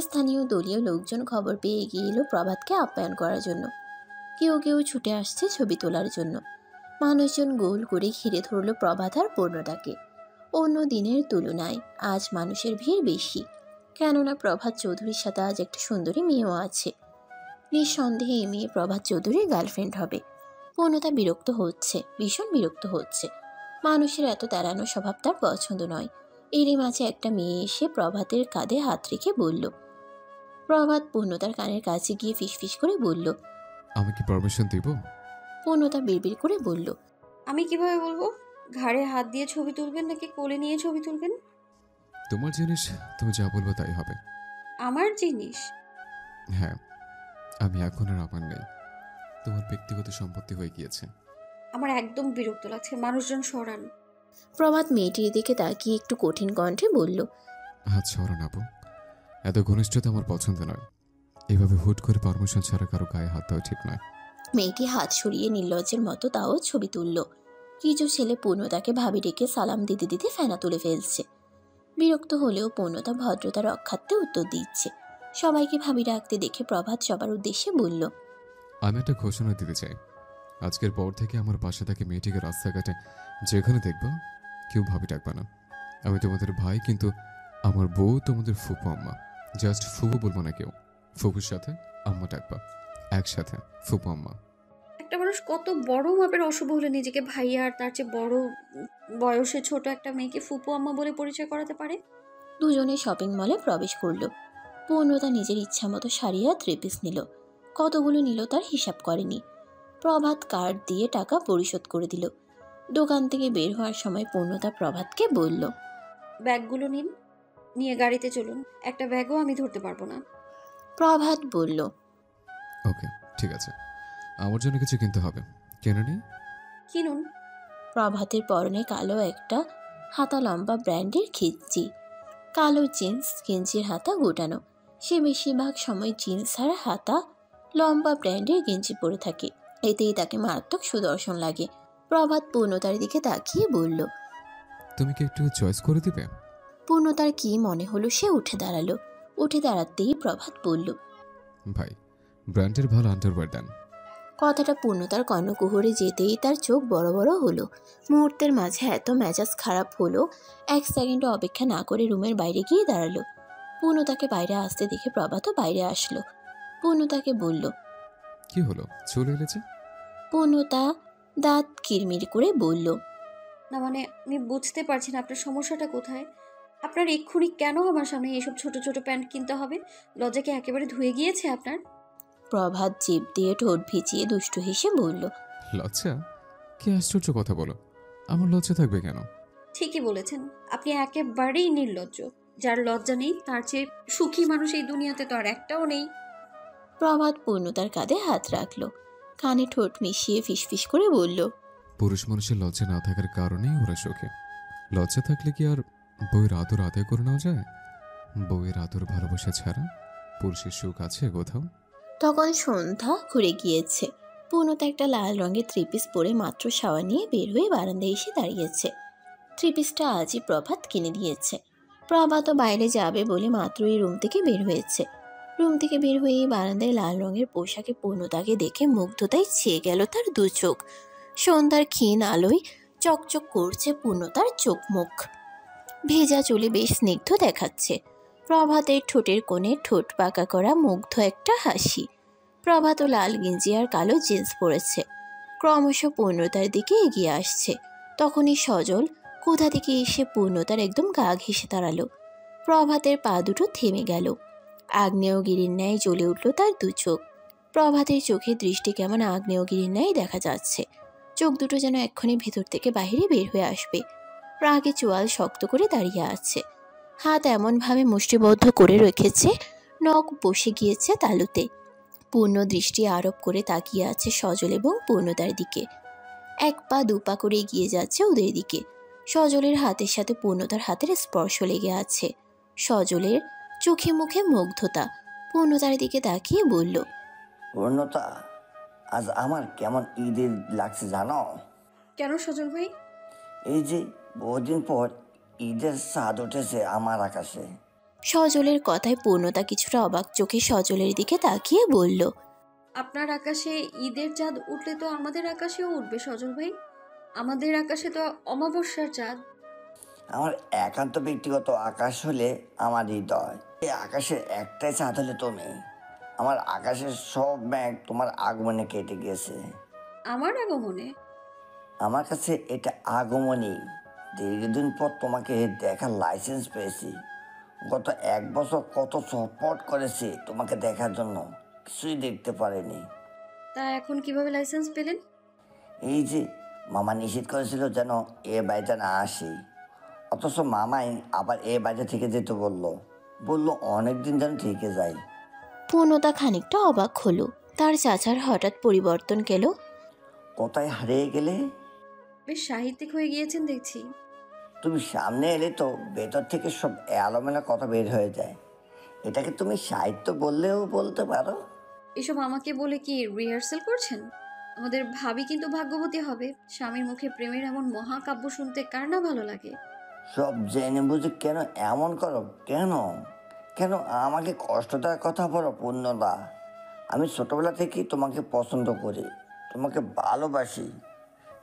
স্থানীয় দলীয় লোকজন খবর পেয়ে এগিয়ে এলো প্রভাতকে আপ্যায়ন করার জন্য। কেউ কেউ ছুটে আসছে ছবি তোলার জন্য। মানুষজন গোল করে ঘিরে ধরল প্রভাত আর পূর্ণতাকে। অন্য দিনের তুলনায় আজ মানুষের ভিড় বেশি, কেননা প্রভাত চৌধুরীর সাথে আজ একটা সুন্দরী মেয়েও আছে। নিঃসন্দেহে এই মেয়ে প্রভাত চৌধুরীর গার্লফ্রেন্ড হবে। পূর্ণতা বিরক্ত হচ্ছে, ভীষণ বিরক্ত হচ্ছে। মানুষের এত তাড়ানো স্বভাব তার পছন্দ নয়। এরই মাঝে একটা মেয়ে এসে প্রভাতের কাঁধে হাত রেখে বলল। প্রভাত পূর্ণতার কানের কাছে গিয়ে ফিসফিস করে বলল, আমি কি পারমিশন দিব? পূর্ণতা বিড়বিড় করে বলল, আমি কিভাবে বলবো? ঘাড়ে হাত দিয়ে ছবি তুলবেন নাকি কোলে নিয়ে ছবি তুলবেন? তোমার জিনিস, তুমি যা বলবো তাই হবে। আমার জিনিস? হ্যাঁ, আমি এখন আর আমার নেই। তোমার ব্যক্তিগত সম্পত্তি হয়ে গিয়েছে। আমার একদম বিরক্ত লাগছে, মানুষজন সরান। প্রভাত মেয়েটির দিকে তাকিয়ে একটু কঠিন কণ্ঠে বলল, হাত সরান আপু, এত ঘনিষ্ঠতা আমার পছন্দ নয়। এভাবে হুট করে পারমিশন ছাড়া কারো গায়ে হাত দেওয়া ঠিক নয়। মেয়েটি হাত সরিয়ে নির্লজ্জের মতো তাও ছবি তুলল। কিছু ছেলে পূর্ণতাকে ভাবি ডেকে সালাম দিতে দিতে ফেনা তুলে ফেলছে। বিরক্ত হলেও পূর্ণতা ভদ্রতা রক্ষার্থে উত্তর দিচ্ছে। সবাইকে ভাবি রাখতে দেখে প্রভাত সবার উদ্দেশ্যে বলল, আমি একটা ঘোষণা দিতে চাই। আজকের পর থেকে আমার পাশে থাকে মেয়েটিকে রাস্তাঘাটে যেখানে দেখবো কেউ ভাবি ডাকবে না। আমি তোমাদের ভাই, কিন্তু আমার বউ তোমাদের ফুপু আম্মা। জাস্ট ফুপু বলবো না কেউ। ফুপুর সাথে আম্মা ডাকবা, একসাথে ফুপু আম্মা। একটা মানুষ কত বড় মাপের অশুভ হলে নিজেকে ভাইয়া আর তার চেয়ে বড় বয়সে ছোট একটা মেয়েকে ফুপু আম্মা বলে পরিচয় করাতে পারে? দুজনে শপিং মলে প্রবেশ করলো। পূর্ণতা নিজের ইচ্ছা মতো শাড়ি আর থ্রি পিস নিল। কতগুলো নিল তার হিসাব করেনি। প্রভাত কার্ড দিয়ে টাকা পরিশোধ করে দিল। দোকান থেকে বের হওয়ার সময় পূর্ণতা প্রভাতকে বলল, ব্যাগগুলো নিন, নিয়ে গাড়িতে চলুন। একটা ব্যাগও আমি ধরতে পারবো না। প্রভাত বলল, ওকে, ঠিক আছে। আমার জন্য কিছু কিনতে হবে, কেন নেই? কিনুন। প্রভাতের পরনে কালো একটা হাতা লম্বা ব্র্যান্ডের খিচ্চি, কালো জিন্স, গেঞ্জির হাতা গোটানো। সে বেশিরভাগ সময় জিন্স আর হাতা লম্বা ব্র্যান্ডের গেঞ্জি পরে থাকে। এতেই তাকে মারাত্মক সুদর্শন লাগে। প্রভাত পূর্ণতার দিকে তাকিয়ে বলল, তুমি কি একটু চয়েস করে দিবে? পূর্ণতার কি মনে হলো সে উঠে দাঁড়ালো। উঠে দাঁড়াতেই প্রভাত বলল, ভাই, ব্র্যান্ডের ভালো আন্ডারওয়্যার দেন। কথাটা পূর্ণতার কর্ণকুহরে যেতেই তার চোখ বড় বড় হলো। মুহূর্তের মাঝে এত মেজাজ খারাপ হলো, এক সেকেন্ডও অপেক্ষা না করে রুমের বাইরে গিয়ে দাঁড়ালো। পূর্ণতাকে বাইরে আসতে দেখে প্রভাতও বাইরে আসলো। পূর্ণতাকে বলল, কি হলো, চলে এলে যে? পূর্ণতা দাঁত কিরমির করে বলল, না মানে আমি বুঝতে পারছি না আপনার সমস্যাটা কোথায়। আপনার এক্ষুনি কেন আমার সামনে এসব ছোট ছোট প্যান্ট কিনতে হবে? লজ্জা কি একেবারে ধুয়ে গিয়েছে আপনার? প্রভাত জিভ দিয়ে ঠোঁট ভিজিয়ে দুষ্টু হেসে বলল, লজ্জা? কি আশ্চর্য কথা বলো, আমার লজ্জা থাকবে কেন? ঠিকই বলেছেন, আপনি একেবারেই নির্লজ্জ। যার লজ্জা নেই তার চেয়ে সুখী মানুষ এই দুনিয়াতে তো আর একটাও নেই। প্রভাত পূর্ণতার কাঁধে হাত রাখলো, কানে ঠোঁট মিশিয়ে ফিসফিস করে বলল, পুরুষ মানুষের লজ্জা না থাকার কারণেই ওরা সুখী। লজ্জা থাকলে কি আর বউয়ের আদর আদায় করে নেওয়া যায়? বউয়ের আদর ভালোবাসা ছাড়া পুরুষের সুখ আছে কোথাও? তখন সন্ধ্যা ঘুরে গিয়েছে। পূর্ণতা একটা লাল রঙের থ্রি পিস পরে মাত্র শাওয়ার নিয়ে বের হয়ে বারান্দায় এসে দাঁড়িয়েছে। থ্রি পিসটা আজই প্রভাত কিনে দিয়েছে। প্রভাতও বাইরে যাবে বলে মাত্রই রুম থেকে বের হয়েছে। রুম থেকে বের হয়ে বারান্দায় লাল রঙের পোশাকে পূর্ণতাকে দেখে মুগ্ধতায় ছেয়ে গেল তার দু চোখ। সন্ধ্যার ক্ষীণ আলোয় চকচক করছে পূর্ণতার চোখ মুখ। ভেজা চুলে বেশ স্নিগ্ধ দেখাচ্ছে। প্রভাতের ঠোঁটের কোণে ঠোঁট পাকা করা মুগ্ধ একটা হাসি। প্রভাত লাল গেঞ্জি আর কালো জিন্স পরেছে, ক্রমশ পূর্ণতার দিকে এগিয়ে আসছে। তখনই সজল কোথা থেকে এসে পূর্ণতার একদম গা ঘেঁষে দাঁড়ালো। প্রভাতের পা দুটো থেমে গেল। আগ্নেয়গিরির ন্যায় জ্বলে উঠল তার দু চোখ। প্রভাতের চোখের দৃষ্টি কেমন আগ্নেয়গিরির ন্যায় দেখা যাচ্ছে। চোখ দুটো যেন এক্ষুনি ভেতর থেকে বাহিরে বের হয়ে আসবে। রাগে চোয়াল শক্ত করে দাঁড়িয়ে আছে, হাত এমনভাবে মুষ্টিবদ্ধ করে রেখেছে নখ বসে গিয়েছে তালুতে। পূর্ণ দৃষ্টি আরোপ করে তাকিয়ে আছে সজল এবং পূর্ণতার দিকে। এক পা দু পা করে এগিয়ে যাচ্ছে ওদের দিকে। সজলের হাতের সাথে পূর্ণতার হাতের স্পর্শ লেগে আছে। সজলের চোখে মুখে মুগ্ধতা। পূর্ণতার দিকে তাকিয়ে বলল, পূর্ণতা, আজ আমার কেমন ঈদের লাগছে জানো? কেন সজল ভাই? এই যে বহুদিন পর ঈদের চাঁদ উঠেছে আমার আকাশে। সজলের কথায় পূর্ণতা কিছুটা অবাক চোখে সজলের দিকে তাকিয়ে বলল, আপনার আকাশে ঈদের চাঁদ উঠলে তো আমাদের আকাশেও উঠবে সজল ভাই। আমাদের আকাশে তো অমাবস্যার চাঁদ। আমার একান্ত ব্যক্তিগত আকাশ হলে আমার হৃদয়। এই আকাশের একটাই চাঁদ হলে তুমি। আমার আকাশের সব মেঘ তোমার আগমনে কেটে গিয়েছে। আমার আগমনে? আমার কাছে এটা আগমনই। দীর্ঘদিন পর তোমাকে দেখার লাইসেন্স পেয়েছি। গত 1 বছর কত ছটফট করেছি তোমাকে দেখার জন্য, কিছুই দেখতে পারিনি। তা এখন কিভাবে লাইসেন্স পেলেন? এই যে মামা নিষেধ করেছিল যেন এ বাড়িতে না আসি, অথচ মামাই আবার এ বাড়িতে থেকে যেতে বললো অনেকদিন যেন থেকে যাই। পূর্ণতা খানিকটা অবাক হলো। তার চাচার হঠাৎ পরিবর্তন গেল। কোথায় হারিয়ে গেলে? বেশ সাহিত্যিক হয়ে গিয়েছেন দেখছি। তুমি সামনে এলে তো ভেতর থেকে সব এলোমেলো কথা বের হয়ে যায়। এটাকে তুমি সাহিত্য বললেও বলতে পারো। এসব আমাকে বলে কি রিহার্সেল করছেন? আমাদের ভাবি কিন্তু ভাগ্যবতী হবে। স্বামীর মুখে প্রেমের এমন মহাকাব্য শুনতে কার না ভালো লাগে? সব জেনে বুঝে কেন এমন করো? কেন কেন আমাকে কষ্ট দেওয়ার কথা বলো পূর্ণতা? আমি ছোটবেলা থেকেই তোমাকে পছন্দ করি, তোমাকে ভালোবাসি,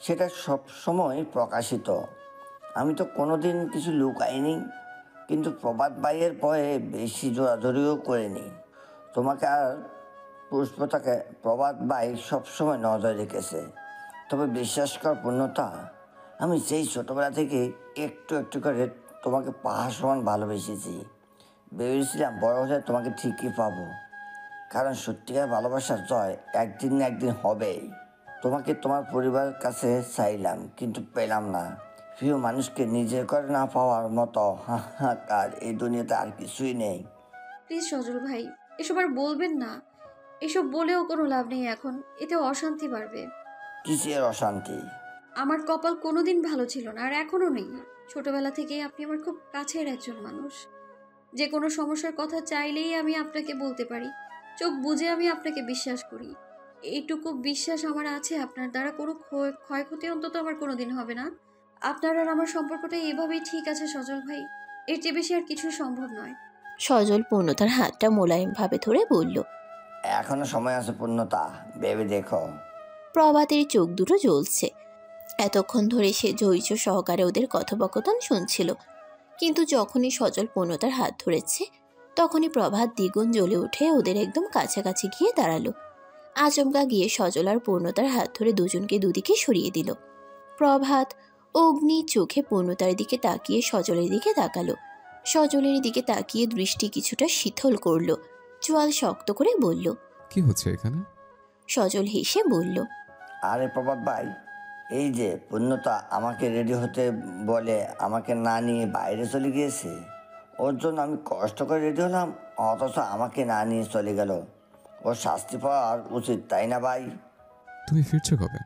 সেটা সব সময় প্রকাশিত। আমি তো কোনোদিন কিছু লুকাইনি, কিন্তু প্রভাত ভাইয়ের ভয়ে বেশি জোরাজোরিও করিনি। তোমাকে আর পুষ্পতাকে প্রভাত ভাই সবসময় নজর রেখেছে। তবে বিশ্বাস কর পূর্ণতা, আমি সেই ছোটোবেলা থেকে একটু একটু করে তোমাকে পাহাড় সমান ভালোবেসেছি। ভেবেছিলাম বড় হলে তোমাকে ঠিকই পাবো, কারণ সত্যিকার ভালোবাসার জয় একদিন না একদিন হবেই। তোমাকে তোমার পরিবারের কাছে চাইলাম, কিন্তু পেলাম না। প্রিয় মানুষকে নিজের করে না পাওয়ার মতো হাহাকার এই দুনিয়াতে আর কিছুই নেই। প্লিজ সজল ভাই, এসব আর বলবেন না। এসব বলেও কোনো লাভ নেই এখন, এতে অশান্তি বাড়বে। কিসের অশান্তি? আমার কপাল কোনোদিন ভালো ছিল না, আর এখনও নেই। ছোটবেলা থেকেই আপনি আমার খুব কাছের একজন মানুষ। যে কোনো সমস্যার কথা চাইলেই আমি আপনাকে বলতে পারি। চোখ বুজে আমি আপনাকে বিশ্বাস করি। এইটুকু বিশ্বাস আমার আছে, আপনার দ্বারা কোনো ক্ষয়ক্ষতি অন্তত আমার কোনোদিন হবে না। আপনার আর আমার সম্পর্কটা এভাবেই ঠিক আছে সজল ভাই, এর চেয়ে বেশি আর কিছু সম্ভব নয়। সজল পূর্ণতার হাতটা মোলায়েমভাবে ধরে বলল, এখনো সময় আছে পূর্ণতা, ভেবে দেখো। প্রভাতের চোখ দুটো জ্বলছে। এতক্ষণ ধরে সে ধৈর্য সহকারে ওদের কথোপকথন শুনছিল, কিন্তু যখনই সজল পূর্ণতার হাত ধরেছে তখনই প্রভাত দ্বিগুণ জ্বলে উঠে ওদের একদম কাছাকাছি গিয়ে দাঁড়ালো। আচমকা গিয়ে সজল আর পূর্ণতার হাত ধরে দুজনকে দুদিকে সরিয়ে দিল। প্রভাত অগ্নি চোখে পূর্ণতার দিকে তাকিয়ে সজলের দিকে তাকালো। সজলের দিকে তাকিয়ে দৃষ্টি কিছুটা শীতল করলো, চোয়াল শক্ত করে বলল, কি হচ্ছে এখানে? সজল হেসে বলল, আরে প্রভাত ভাই, এই যে পূর্ণতা আমাকে রেডি হতে বলে আমাকে না নিয়ে বাইরে চলে গিয়েছে। ওর জন্য আমি কষ্ট করে রেডি হলাম, অথচ আমাকে না নিয়ে চলে গেল। ওর শাস্তি পাওয়ার উচিত, তাই না ভাই? তুমি ফিরছো কবে?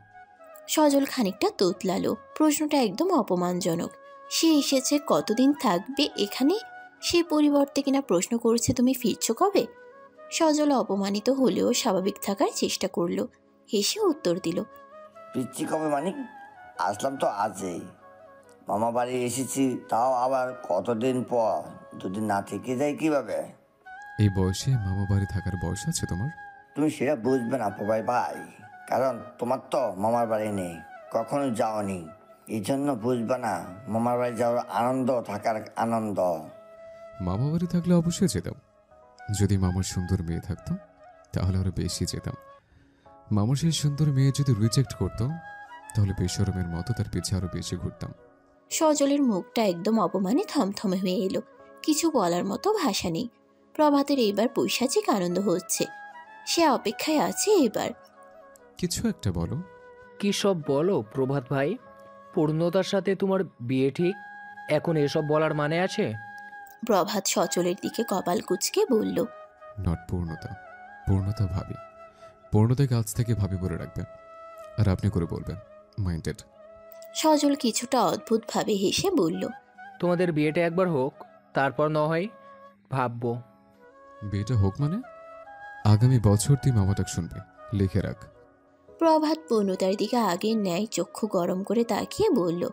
সজল খানিকটা তোতলালো। প্রশ্নটা একদম অপমানজনক। সে এসেছে কতদিন থাকবে এখানে, সে পরিবর্তে কিনা প্রশ্ন করছে তুমি ফিরছো কবে। সজল অপমানিত হলেও স্বাভাবিক থাকার চেষ্টা করলো, হেসে উত্তর দিল, পিচ্ছি কবে মানে? আসলাম তো আজই। মামা বাড়ি এসেছি, তাও আবার কতদিন পর। দুদিন না থেকে যাই কিভাবে? এই বয়সে মামা বাড়ি থাকার বয়স আছে তোমার? তুমি সেটা বুঝবে না প্রভাত ভাই, কারণ তোমার তো মামার বাড়ি নেই, কখনো যাওনি, এই জন্য বুঝবে না মামার বাড়ি যাওয়ার আনন্দ, থাকার আনন্দ। মামা বাড়ি থাকলে অবশ্যই যেতাম। যদি মামার সুন্দর মেয়ে থাকতো তাহলে আরো বেশি যেতাম। মামার সেই সুন্দর মেয়ে যদি রিজেক্ট করতো তাহলে বেশরমের মতো তার পিছে আরো বেশি ঘুরতাম। সজলের মুখটা একদম অপমানে থমথমে হয়ে এলো। কিছু বলার মতো ভাষা নেই। প্রভাতের এইবার পৈশাচিক আনন্দ হচ্ছে। সে অপেক্ষায় আছে এবার। কিছু একটা বলো। কি সব বলো প্রভাত ভাই? পূর্ণতার সাথে তোমার বিয়ে ঠিক, এখন এসব বলার মানে আছে? প্রভাত সচলের দিকে কপাল কুঁচকে বলল, নট পূর্ণতা, পূর্ণতা ভাবি। পূর্ণতাকে আজ থেকে ভাবি বলে রাখবে, আর আপনি করে বলবেন। মাইন্ডেড। সজল কিছুটা অদ্ভুতভাবে হেসে বলল, তোমাদের বিয়েটা একবার হোক, তারপর না হয় ভাববো। বিয়েটা হোক মানে? আগামী বছর তুই মামাটাক শুনবে, লিখে রাখ। প্রভাত পূর্ণতার দিকে আগের ন্যায় চক্ষু গরম করে তাকিয়ে বলল,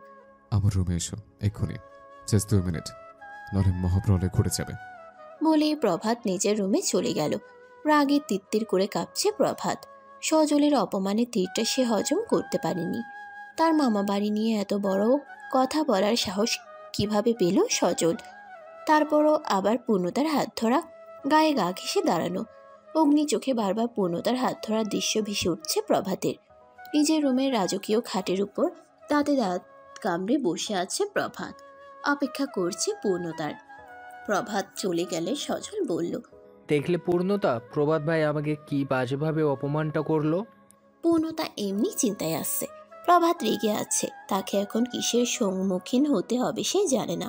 আমার রুমে এসো এক্ষুনি, জাস্ট 2 মিনিট, নাহলে মহাপ্রলয় ঘটে যাবে। বলেই প্রভাত নিজের রুমে চলে গেল। রাগে তিত্তির করে কাঁপছে প্রভাত। সজলের অপমানের তীরটা সে হজম করতে পারেনি। তার মামা বাড়ি নিয়ে এত বড় কথা বলার সাহস কিভাবে পেল সজল? তারপরও আবার পূর্ণতার হাত ধরা, গায়ে গা ঘেঁষে দাঁড়ানো। অগ্নি চোখে বারবার পূর্ণতার হাত ধরার দৃশ্য ভেসে উঠছে প্রভাতের। নিজের রুমের রাজকীয় খাটের উপর দাঁতে দাঁত কামড়ে বসে আছে প্রভাত। অপেক্ষা করছে পূর্ণতার। প্রভাত চলে গেলে সজল বলল, দেখলে পূর্ণতা, প্রভাত ভাই আমাকে কি বাজেভাবে অপমানটা করলো। পূর্ণতা এমনি চিন্তায় আসছে। প্রভাত রেগে আছে, তাকে এখন কিসের সম্মুখীন হতে হবে সে জানে না।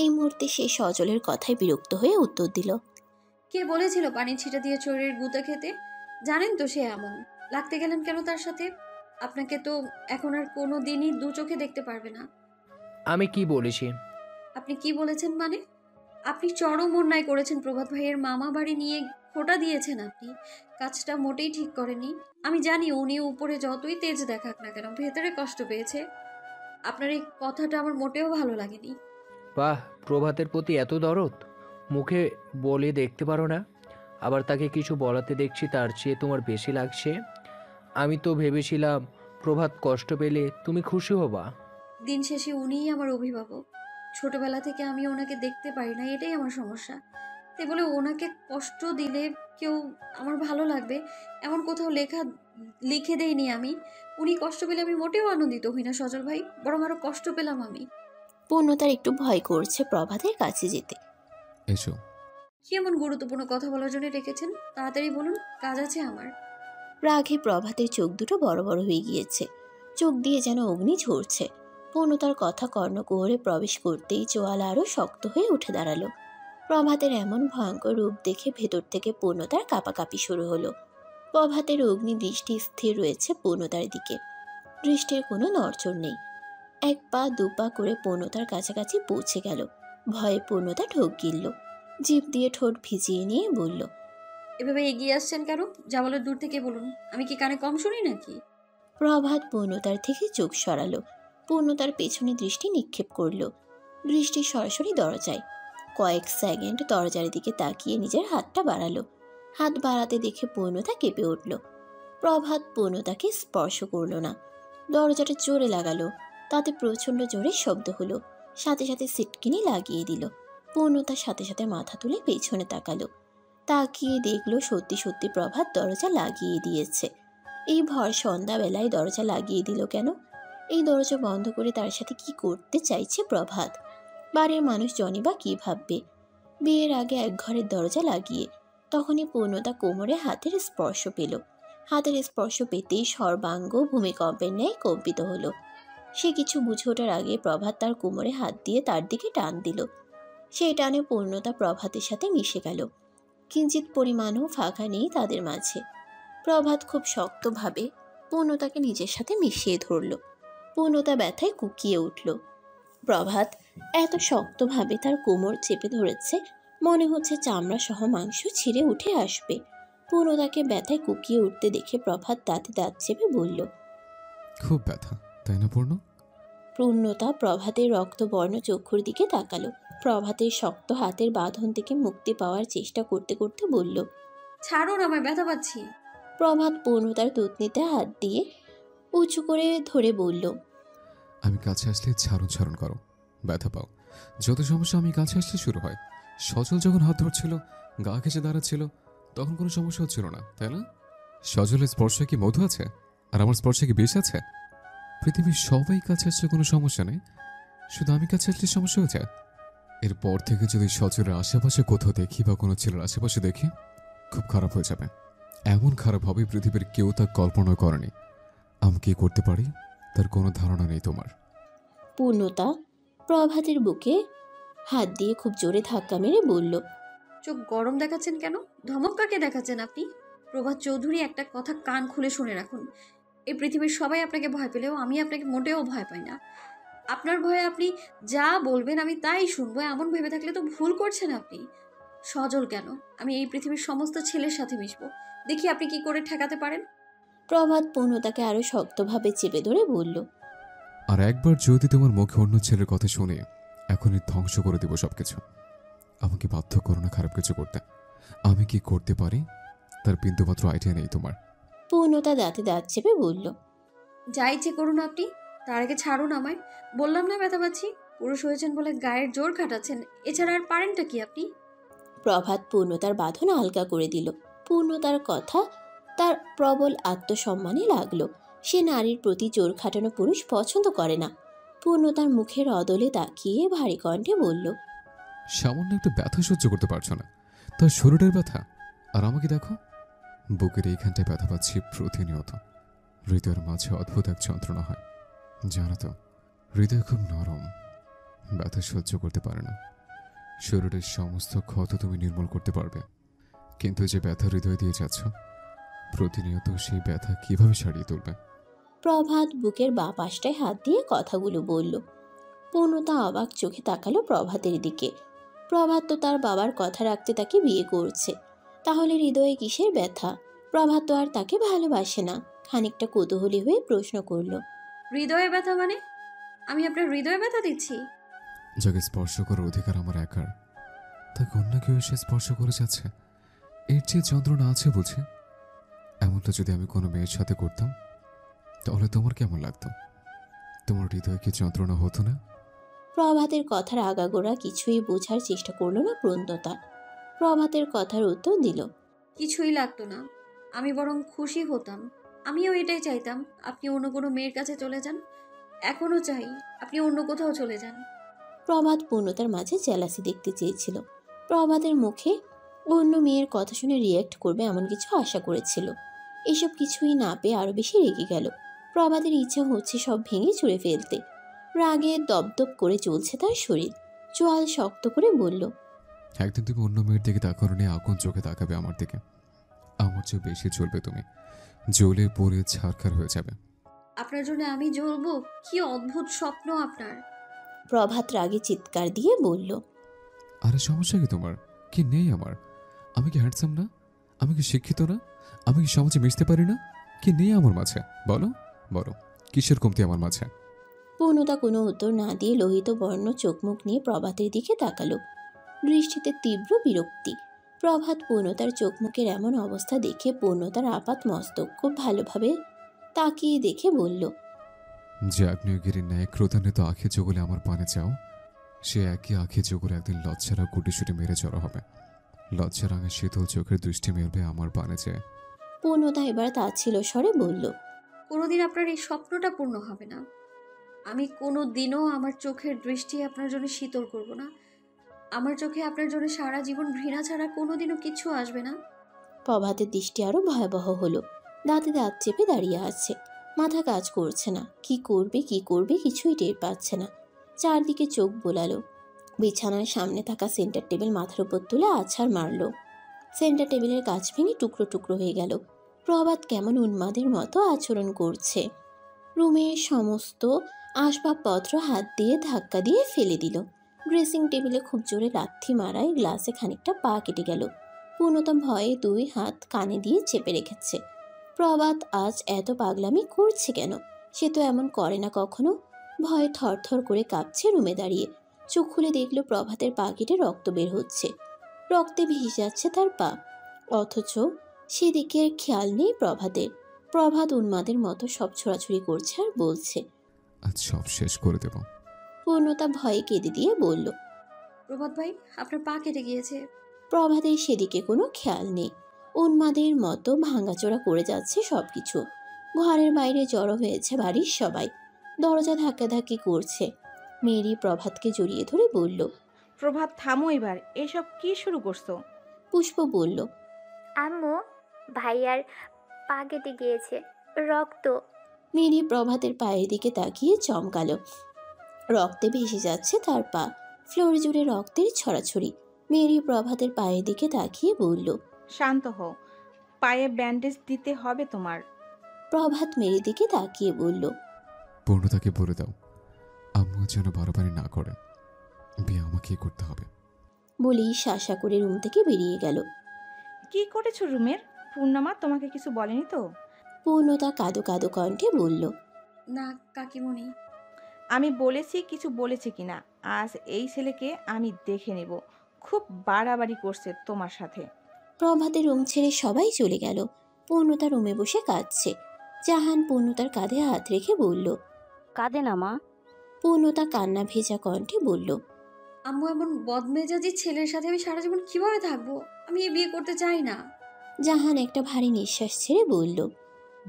এই মুহূর্তে সে সজলের কথায় বিরক্ত হয়ে উত্তর দিল, কে বলেছিল পানি ছিটা দিয়ে চোরের গুঁতা খেতে? জানেন তো সে এমন। লাগতে গেলেন কেন তার সাথে? আপনাকে তো এখন আর কোনো দিনই দু চোখে দেখতে পারবে না। আমি কি বলেছি? আপনি কি বলেছেন মানে? আপনি চরম অন্যায় করেছেন প্রভাত ভাইয়ের মামা বাড়ি নিয়ে খোঁটা দিয়েছেন আপনি। কাজটা মোটেই ঠিক করেনি। আমি জানি উনি উপরে যতই তেজ দেখাক না কেন ভেতরে কষ্ট পেয়েছে। আপনার এই কথাটা আমার মোটেও ভালো লাগেনি। বাহ, প্রভাতের প্রতি এত দরদ, মুখে বলে দেখতে পারো না, আবার তাকে কিছু বলাতে দেখছি তার চেয়ে তোমার বেশি লাগছে। আমি তো ভেবেছিলাম প্রভাত কষ্ট পেলে তুমি খুশি হবা। দিন শেষে উনিই আমার অভিভাবক। ছোটবেলা থেকে আমি ওনাকে দেখতে পারি না, এটাই আমার সমস্যা। তাই বলে ওনাকে কষ্ট দিলে কেউ আমার ভালো লাগবে এমন কোথাও লিখে দেইনি আমি। উনি কষ্ট পেলে আমি মোটেও আনন্দিত হই না সজল ভাই, বরং আরো কষ্ট পেলাম আমি। পূর্ণতার একটু ভয় করছে প্রভাতের কাছে যেতে। এসো। কি এমন গুরুত্বপূর্ণ কথা বলার জন্য রেখেছেন? তাড়াতাড়ি বলুন, কাজ আছে আমার। রাগে প্রভাতের চোখ দুটো বড় বড় হয়ে গিয়েছে। চোখ দিয়ে যেন অগ্নি ঝরছে। পূর্ণতার কথা কর্ণকুহরে প্রবেশ করতেই চোয়াল আরও শক্ত হয়ে উঠে দাঁড়ালো। প্রভাতের এমন ভয়ঙ্কর রূপ দেখে ভেতর থেকে পূর্ণতার কাঁপাকাঁপি শুরু হলো। প্রভাতের অগ্নি দৃষ্টি স্থির রয়েছে পূর্ণতার দিকে। দৃষ্টির কোনো নড়চড় নেই। 1 পা 2 পা করে পূর্ণতার কাছাকাছি পৌঁছে গেল। ভয়ে পূর্ণতা ঢোক গিলল। জিভ দিয়ে ঠোঁট ভিজিয়ে নিয়ে বলল, এভাবে এগিয়ে আসছেন কেন? যা বলার দূর থেকে বলুন। আমি কি কানে কম শুনি নাকি? প্রভাত পূর্ণতার থেকে চোখ সরালো। পূর্ণতার পেছনে দৃষ্টি নিক্ষেপ করল। দৃষ্টি সরাসরি দরজায়। কয়েক সেকেন্ড দরজার দিকে তাকিয়ে নিজের হাতটা বাড়ালো। হাত বাড়াতে দেখে পূর্ণতা কেঁপে উঠল। প্রভাত পূর্ণতাকে স্পর্শ করল না। দরজাটা জোরে লাগালো। তাতে প্রচণ্ড জোরে শব্দ হলো। সাথে সাথে সিটকিনি লাগিয়ে দিল। পূর্ণতার সাথে সাথে মাথা তুলে পেছনে তাকালো। তাকিয়ে দেখলো সত্যি সত্যি প্রভাত দরজা লাগিয়ে দিয়েছে। এই ভর সন্ধ্যাবেলায় দরজা লাগিয়ে দিল কেন? এই দরজা বন্ধ করে তার সাথে কি করতে চাইছে প্রভাত? বাড়ির মানুষজনই বা কী ভাববে? বিয়ের আগে এক ঘরের দরজা লাগিয়ে। তখনই পূর্ণতা কোমরে হাতের স্পর্শ পেল। হাতের স্পর্শ পেতেই সর্বাঙ্গ ভূমিকম্পের ন্যায় কম্পিত হলো। সে কিছু বুঝে ওঠার আগে প্রভাত তার কোমরে হাত দিয়ে তার দিকে টান দিল। সেই টানে পূর্ণতা প্রভাতের সাথে মিশে গেল। কিঞ্চিত পরিমাণও ফাঁকা নেই তাদের মাঝে। প্রভাত খুব শক্তভাবে পূর্ণতাকে নিজের সাথে মিশিয়ে ধরল। পূর্ণতা ব্যথায় কুকিয়ে উঠল। প্রভাত এত শক্তভাবে তার কোমর চেপে ধরেছে, মনে হচ্ছে চামড়া সহ মাংস ছিঁড়ে উঠে আসবে। পূর্ণতাকে ব্যথায় কুকিয়ে উঠতে দেখে প্রভাত দাঁতে দাঁত চেপে বলল, খুব ব্যথা তাই না পূর্ণ? পূর্ণতা প্রভাতের রক্তবর্ণ চক্ষুর দিকে তাকালো। প্রভাতের শক্ত হাতের বাঁধন থেকে মুক্তি পাওয়ার চেষ্টা করতে করতে বলল, ছাড়ুন, আমার ব্যথা পাচ্ছি। প্রভাত পূর্ণতার থুতনিতে হাত দিয়ে উঁচু করে ধরে বলল, আমি কাছে আসলে ছাড়ুন ছাড়ুন করো, ব্যথা পাও। যত সমস্যা আমি কাছে আসলে শুরু হয়। সজল যখন হাত ধরছিল, গা ঘেঁষে দাঁড়াচ্ছিল, তখন কোনো সমস্যা হচ্ছিল না, তাই না? সজলের স্পর্শে কি মধু আছে আর আমার স্পর্শে কি বিষ আছে? পৃথিবীর সবাই কাছে আসলে কোনো সমস্যা নেই, শুধু আমি কাছে আসলে সমস্যা হয়ে যায়। এরপর থেকে যদি সজলের আশেপাশে কোথাও দেখি বা কোনো ছেলের আশেপাশে দেখি, খুব খারাপ হয়ে যাবে। এমন খারাপ হবে পৃথিবীর কেউ তা কল্পনা করেনি। আমি কি করতে পারি তার কোনো ধারণা নেই তোমার। পূর্ণতা প্রভাতের বুকে হাত দিয়ে খুব জোরে ধাক্কা মেরে বলল, চোখ গরম দেখাচ্ছেন কেন? ধমক কাকে দেখাচ্ছেন আপনি? প্রভাত চৌধুরী, একটা কথা কান খুলে শুনে রাখুন। এই পৃথিবীর সবাই আপনাকে ভয় পেলেও আমি আপনাকে মোটেও ভয় পাই না। আপনার ভয়ে আপনি যা বলবেন আমি তাই শুনবো, এমন ভেবে থাকলে তো ভুল করছেন আপনি। সজল কেন, আমি এই পৃথিবীর সমস্ত ছেলের সাথে মিশবো, দেখি আপনি কি করে ঠেকাতে পারেন। প্রভাত পূর্ণতাকে আরো শক্তভাবে চেপে ধরে বলল, আর একবার যদি তোমার মুখে অন্য ছেলের কথা শুনে, এখনই ধ্বংস করে দেব সবকিছু। আমাকে বাধ্য করো না খারাপ কিছু করতে। আমি কি করতে পারি তার বিন্দুমাত্র আইডিয়া নেই তোমার। পূর্ণতা দাঁতে দাঁত চেপে বলল, যা ইচ্ছে করুন আপনি, তার আগে ছাড়ুন আমায়। বললাম না ব্যথা পাচ্ছি। পুরুষ হয়েছেন বলে গায়ের জোর খাটাচ্ছেন, এছাড়া আর পারেনটা কি আপনি? প্রভাত পূর্ণতার বাঁধন হালকা করে দিল। পূর্ণতার কথা তার প্রবল আত্মসম্মানে লাগলো। সে নারীর প্রতি জোর খাটানো পুরুষ পছন্দ করে না। পূর্ণতার মুখের অদলে তাকিয়ে ভারী কণ্ঠে বলল, সামান্য একটা ব্যথা সহ্য করতে পারছো না, তার শরীরের ব্যথা। আর আমাকে দেখো, বুকের এইখানটায় ব্যথা পাচ্ছি প্রতিনিয়ত। হৃদয়ের মাঝে অদ্ভুত এক যন্ত্রণা হয়। জানো তো, হৃদয় খুব নরম, ব্যথা সহ্য করতে পারে না। শরীরের সমস্ত ক্ষত তুমি নির্মূল করতে পারবে, কিন্তু যে ব্যথা হৃদয় দিয়ে যাচ্ছ, প্রতিনিয়ত সেই ব্যথা কিভাবে সারিয়ে তুলবে? প্রভাত বুকের বাঁ পাশটায় হাত দিয়ে কথাগুলো বলল। পূর্ণতা অবাক চোখে তাকালো প্রভাতের দিকে। প্রভাত তো তার বাবার কথা রাখতে তাকে বিয়ে করছে, তাহলে হৃদয়ে কিসের ব্যথা? প্রভাত তো আর তাকে ভালোবাসে না। খানিকটা কৌতূহলী হয়ে প্রশ্ন করল, হৃদয়ে ব্যথা মানে? আমি আপনার হৃদয়ে ব্যথা দিচ্ছি? যাকে স্পর্শ করার অধিকার আমার একার, তাকে অন্য কেউ এসে স্পর্শ করে যাচ্ছে, এর যে যন্ত্রণা আছে বুঝে। এমনটা যদি আমি কোনো মেয়ের সাথে করতাম, তাহলে তোমার কেমন লাগতো? তোমার হৃদয়ে কি যন্ত্রণা হতো না? প্রভাতের কথার আগাগোড়া কিছুই বোঝার চেষ্টা করলো না পূর্ণতা। প্রভাতের কথার উত্তর দিল, কিছুই লাগতো না, আমি বরং খুশি হতাম। আমিও এটাই চাইতাম, আপনি অন্য কোনো মেয়ের কাছে চলে যান। এখনো চাই আপনি অন্য কোথাও চলে যান। প্রভাত পূর্ণতার মাঝে জেলাসি দেখতে চেয়েছিল। প্রভাতের মুখে অন্য মেয়ের কথা শুনে রিয়্যাক্ট করবে এমন কিছু আশা করেছিল। এসব কিছুই না পেয়ে আরো বেশি রেগে গেল। প্রভাতের ইচ্ছা হচ্ছে সব ভেঙে চুরে ফেলতে। রাগে দপদপ করে চলছে তার শরীর। চোয়াল শক্ত করে বলল, একদিন তুমি অন্য মেয়ের দিকে তাকানো নিয়ে আগুন চোখে তাকাবে আমার দিকে। আমার চেয়ে বেশি জ্বলবে তুমি, জ্বলে পড়ে ছারখার হয়ে যাবে। আপনার জন্য আমি জ্বলবো? কি অদ্ভুত স্বপ্ন আপনার। প্রভাত রাগে চিৎকার দিয়ে বলল, আরে সমস্যা কি তোমার? কি নেই আমার? আমি কি হ্যান্ডসাম না? আমি কি শিক্ষিত না? আমি কি সমাজে মিশতে পারি না? কি নেই আমার মাঝে? বলো বলো, কিসের কমতি আমার মাঝে? পূর্ণতা কোনো উত্তর না দিয়ে লোহিত বর্ণ চোখমুখ নিয়ে প্রভাতের দিকে তাকালো। দৃষ্টিতে তীব্র বিরক্তি। প্রভাত পূর্ণতার চোখমুখের এমন অবস্থা দেখে পূর্ণতার আপাত মস্তক খুব ভালোভাবে তাকিয়ে দেখে বলল, যে আগ্নেয়গিরির ন্যায় ক্রোধান্বিত আখি জগলে আমার পানে চাও, সে একই আখি জগলে একদিন লজ্জারা গুটিসুটি মেরে জড়ো হবে। লজ্জা রাঙা শীতল চোখের দৃষ্টি মেলবে আমার পানে চেয়ে। পূর্ণতা এবার তাচ্ছিল স্বরে বলল, কোনোদিন আপনার এই স্বপ্নটা পূর্ণ হবে না। আমি কোনো দিনও আমার চোখের দৃষ্টি আপনার জন্য শীতল করব না। আমার চোখে আপনার জন্য সারা জীবন ঘৃণা ছাড়া কোনোদিনও কিছু আসবে না। প্রভাতের দৃষ্টি আরো ভয়াবহ হলো। দাঁতে দাঁত চেপে দাঁড়িয়ে আছে, মাথা কাজ করছে না। কি করবে কিছুই টের পাচ্ছে না। চারদিকে চোখ বোলালো। বিছানার সামনে থাকা সেন্টার টেবিল মাথার উপর তুলে আছাড় মারল। সেন্টার টেবিলের কাজ ভেঙে টুকরো টুকরো হয়ে গেল। প্রভাত কেমন উন্মাদের মতো আচরণ করছে। রুমের সমস্ত আসবাবপত্র হাত দিয়ে ধাক্কা দিয়ে ফেলে দিল। ড্রেসিং টেবিলে খুব জোরে লাথি মারায় গ্লাসে খানিকটা পা কেটে গেল। পূর্ণতা ভয়ে দুই হাত কানে দিয়ে চেপে রেখেছে। প্রভাত আজ এত পাগলামি করছে কেন? সে তো এমন করে না কখনো। ভয়ে থরথর করে কাঁপছে রুমে দাঁড়িয়ে। চোখ খুলে দেখলো প্রভাতের পা কেটে রক্ত বের হচ্ছে, রক্তে ভেসে যাচ্ছে তার পা, অথচ সেদিকে খেয়াল নেই প্রভাতের। প্রভাত উন্মাদের মতো সব ছোড়াছুড়ি করছে আর বলছে, আজ সব শেষ করে দেব। পূর্ণতা ভয়ে কেঁদে দিয়ে বলল, প্রভাত ভাই, আপনার পা কেটে গিয়েছে। প্রভাতের সেদিকে কোনো খেয়াল নেই, উন্মাদের মতো ভাঙাচোরা করে যাচ্ছে সবকিছু। ঘরের বাইরে জড়ো হয়েছে বাড়ির সবাই, দরজা ধাক্কাধাক্কি করছে। মেরি প্রভাতকে জড়িয়ে ধরে বলল, প্রভাত থামো এবার, এসব কি শুরু করছো? পুষ্প বলল, আম্মু, ভাইয়ার পা কেটে গিয়েছে, রক্ত। মেরি প্রভাতের পায়ের দিকে তাকিয়ে চমকালো। রক্তে ভেসে যাচ্ছে তার পা, ফ্লোর জুড়ে রক্তের ছড়াছড়ি। মেরি প্রভাতের পায়ের দিকে তাকিয়ে বলল, শান্ত হও, পায়ে ব্যান্ডেজ দিতে হবে তোমার। প্রভাত মেরির দিকে তাকিয়ে বলল, পূর্ণতাকে বলে দাও আম্মু যেন বারবারই না করে, বিয়ে আমাকেই করতে হবে। বলেই শাসা করে রুম থেকে বেরিয়ে গেল। কি করেছো রুমের? পূর্ণমা তোমাকে কিছু বলেনি তো? পূর্ণতা কাঁদো কাঁদো কণ্ঠে বলল, না কাকিমণি। আমি বলেছি কিছু বলেছে কিনা, আজ এই ছেলেকে আমি দেখে নেব। খুব বাড়াবাড়ি করছে তোমার সাথে। প্রভাতের রুম ছেড়ে সবাই চলে গেল। পূর্ণতা রুমে বসে কাঁদছে। জাহান পূর্ণতার কাঁধে হাত রেখে বলল, কাঁদে না মা। পূর্ণতা কান্না ভেজা কণ্ঠে বলল, আম্মু, এমন বদমেজাজি ছেলের সাথে আমি সারা জীবন কিভাবে থাকবো? আমি এই বিয়ে করতে চাই না। জাহান একটা ভারী নিঃশ্বাস ছেড়ে বলল,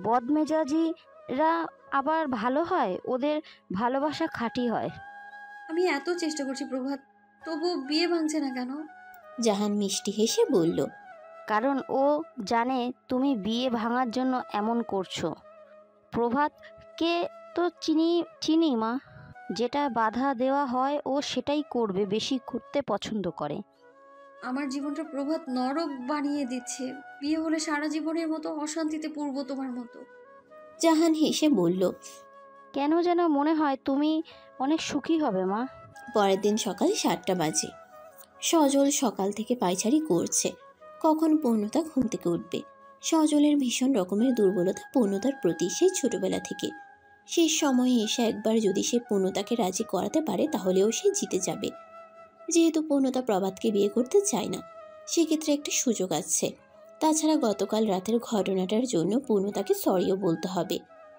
বদমেজাজিরা আবার ভালো হয়, ওদের ভালোবাসা খাঁটি হয়। আমি এত চেষ্টা করছি প্রভাত, তবুও বিয়ে ভাঙছে না কেন? জাহান মিষ্টি হেসে বলল, কারণ ও জানে তুমি বিয়ে ভাঙার জন্য এমন করছো। প্রভাতকে তো চিনি মা, যেটা বাধা দেওয়া হয় ও সেটাই করবে, বেশি করতে পছন্দ করে। আমার জীবনটা প্রভাত নরক বানিয়ে দিচ্ছে। বিয়ে হলে সারা জীবনের মতো অশান্তিতে পড়বো তোমার মতো। জাহান হেসে বলল, কেন যেন মনে হয় তুমি অনেক সুখী হবে মা। পরের দিন সকাল 7টা বাজে। সজল সকাল থেকে পায়চারি করছে, কখন পূর্ণতা ঘুম থেকে উঠবে। সজলের ভীষণ রকমের দুর্বলতা পূর্ণতার প্রতি সেই ছোটবেলা থেকে। শেষ সময়ে এসে একবার যদি সে পূর্ণতাকে রাজি করাতে পারে তাহলেও সে জিতে যাবে। যেহেতু পূর্ণতা প্রভাতকে বিয়ে করতে চায় না, সেক্ষেত্রে একটা সুযোগ আছে। তাছাড়া গতকাল রাতের ঘটনাটার জন্য পূর্ণতাকে সরিও বলতে হবে।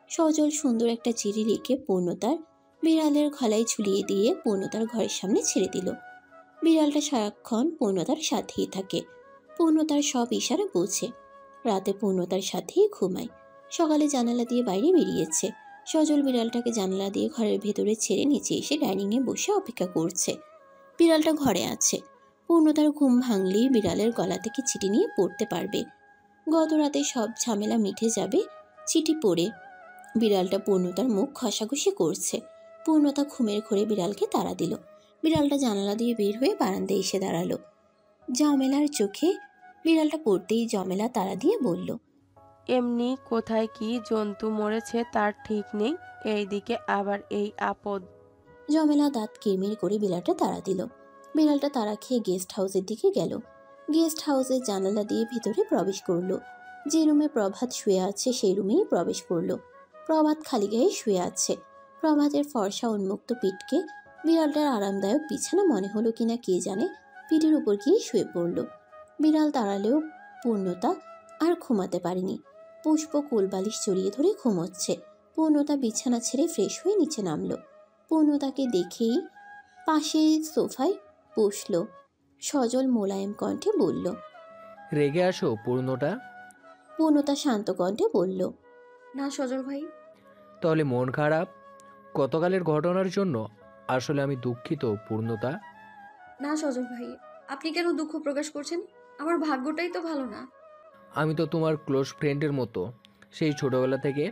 সজল সুন্দর একটা চিঠি লিখে পূর্ণতার বিড়ালের গলায় ঝুলিয়ে দিয়ে পূর্ণতার ঘরের সামনে ছেড়ে দিল। বিড়ালটা সারাক্ষণ পূর্ণতার সাথেই থাকে, পূর্ণতার সব ইশারা বোঝে। রাতে পূর্ণতার সাথেই ঘুমায়। সকালে জানালা দিয়ে বাইরে বেরিয়েছে। সজল বিড়ালটাকে জানালা দিয়ে ঘরের ভেতরে ছেড়ে নিচে এসে ডাইনিংয়ে বসে অপেক্ষা করছে। বিড়ালটা ঘরে আছে। পূর্ণতার ঘুম ভাঙলেই বিড়ালের গলা থেকে চিঠি নিয়ে পড়তে পারবে। গত রাতে সব ঝামেলা মিটে যাবে চিঠি পড়ে। বিড়ালটা পূর্ণতার মুখ ঘষাঘষি করছে। পূর্ণতা ঘুমের ঘোরে বিড়ালকে তাড়া দিল। বিড়ালটা জানালা দিয়ে বের হয়ে বারান্দায় এসে দাঁড়ালো। জমেলার চোখে বিড়ালটা পড়তেই জমেলা তাড়া দিয়ে বলল, এমনি কোথায় কি জন্তু মরেছে তার ঠিক নেই, এইদিকে আবার এই আপদ। জমেলা দাঁত কিরমির করে বিড়ালটা তাড়া দিল। বিড়ালটা তাড়া খেয়ে গেস্ট হাউসের দিকে গেল। গেস্ট হাউসের জানালা দিয়ে ভিতরে প্রবেশ করলো। যে রুমে প্রভাত শুয়ে আছে সেই রুমেই প্রবেশ করলো। প্রভাত খালি গায়ে শুয়ে আছে। প্রভাতের ফর্সা উন্মুক্ত পিঠকে বিড়ালটার আরামদায়ক বিছানা মনে হলো কিনা কে জানে, পিঠের উপর গিয়ে শুয়ে পড়ল। বিড়াল তাড়ালেও পূর্ণতা আর ঘুমাতে পারেনি। পুষ্প কোলবালিশ জড়িয়ে ধরে ঘুমোচ্ছে। পূর্ণতা বিছানা ছেড়ে ফ্রেশ হয়ে নিচে নামলো। পূর্ণতাকে দেখেই পাশে সোফায় বসল। সজল মোলায়েম কণ্ঠে বলল, রেগে আসো পূর্ণটা? পূর্ণতা শান্ত কণ্ঠে বলল, না সজল ভাই। তাহলে মন খারাপ গতকালের ঘটনার জন্য? আসলে আমি দুঃখিত পূর্ণতা। না সজল ভাই, আপনি কেন দুঃখ প্রকাশ করছেন? আমার ভাগ্যটাই তো ভালো না। আমি তো তোমার ক্লোজ ফ্রেন্ডের মতো, সেই ছোটবেলা থেকে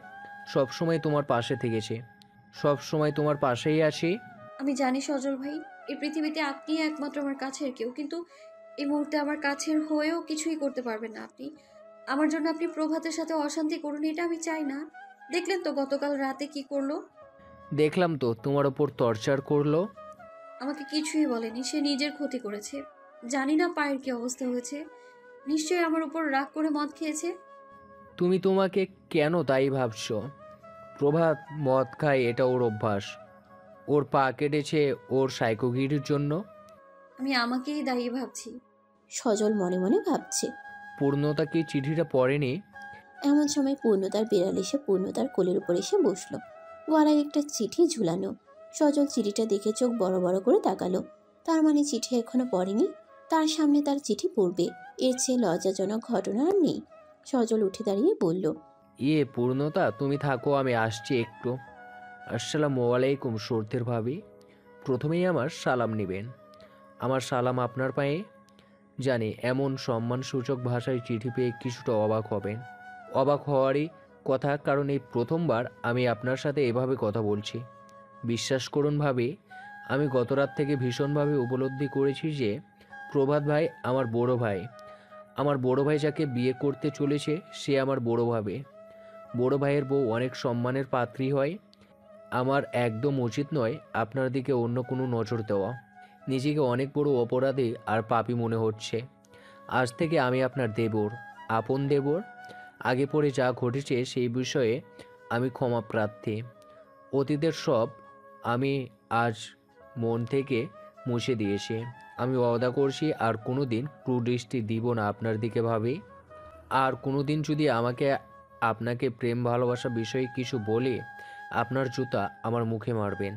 সব সময় তোমার পাশে থেকেছি, সব সময় তোমার পাশেই আসি। আমি জানি সজল ভাই, এই পৃথিবীতে আপনি একমাত্র আমার কাছের কেউ, কিন্তু এই মুহূর্তে আমার কাছের হয়েও কিছুই করতে পারবেন না আপনি। আমার জন্য আপনি প্রভাতের সাথে অশান্তি করুন, এটা আমি চাই না। দেখলেন তো গতকাল রাতে কি করলো? দেখলাম তো তোমার ওপর টর্চার করলো। আমাকে কিছুই বলেনি, সে নিজের ক্ষতি করেছে। জানি না পায়ের কি অবস্থা হয়েছে, নিশ্চয়ই আমার উপর রাগ করে মদ খেয়েছে। তুমি তোমাকে কেন তাই ভাবছো? প্রভাত মদ খায়, এটা ওর অভ্যাস। ওর পা কেটেছে ওর সাইকোগিরির জন্য। আমি আমাকেই দায়ী ভাবছি। সজল মনে মনে ভাবছে। পূর্ণতা কি চিঠিটা পড়েনি? এমন সময় পূর্ণতার বিড়াল এসে পূর্ণতার কোলের উপর এসে বসলো। গলায় একটা চিঠি ঝুলানো। সজল চিঠিটা দেখে চোখ বড় বড় করে তাকালো। তার মানে চিঠি এখনো পড়েনি। তার সামনে তার চিঠি পড়বে, এর চেয়ে লজ্জাজনক ঘটনা আর নেই। সজল উঠে দাঁড়িয়ে বলল, পূর্ণতা, তুমি থাকো, আমি আসছি একটু। আসসালামু আলাইকুম সর্তের ভাবি। প্রথমেই আমার সালাম নেবেন। আমার সালাম আপনার পায়ে। জানি এমন সম্মানসূচক ভাষায় চিঠি পেয়ে কিছুটা অবাক হবেন। অবাক হওয়ারই কথা, কারণ এই প্রথমবার আমি আপনার সাথে এভাবে কথা বলছি। বিশ্বাস করুন ভাবি, আমি গত রাত থেকে ভীষণভাবে উপলব্ধি করেছি যে প্রভাত ভাই আমার বড় ভাই। আমার বড় ভাই যাকে বিয়ে করতে চলেছে সে আমার বড় ভাবে। বড় ভাইয়ের বউ অনেক সম্মানের পাত্রী হয়। আমার একদম উচিত নয় আপনার দিকে অন্য কোনো নজর দেওয়া। নিজেকে অনেক বড় অপরাধী আর পাপী মনে হচ্ছে। আজ থেকে আমি আপনার দেবর, আপন দেবর। আগে পরে যা ঘটেছে সেই বিষয়ে আমি ক্ষমা প্রার্থী। অতীতের সব আমি আজ মন থেকে মুছে দিয়েছি। আমি ওয়াদা করছি আর কোনো দিন কুদৃষ্টি দিব না আপনার দিকে ভাবি। আর কোনো দিন যদি আপনাকে প্রেম ভালোবাসা বিষয়ে কিছু বলে, আপনার জুতা আমার মুখে মারবেন।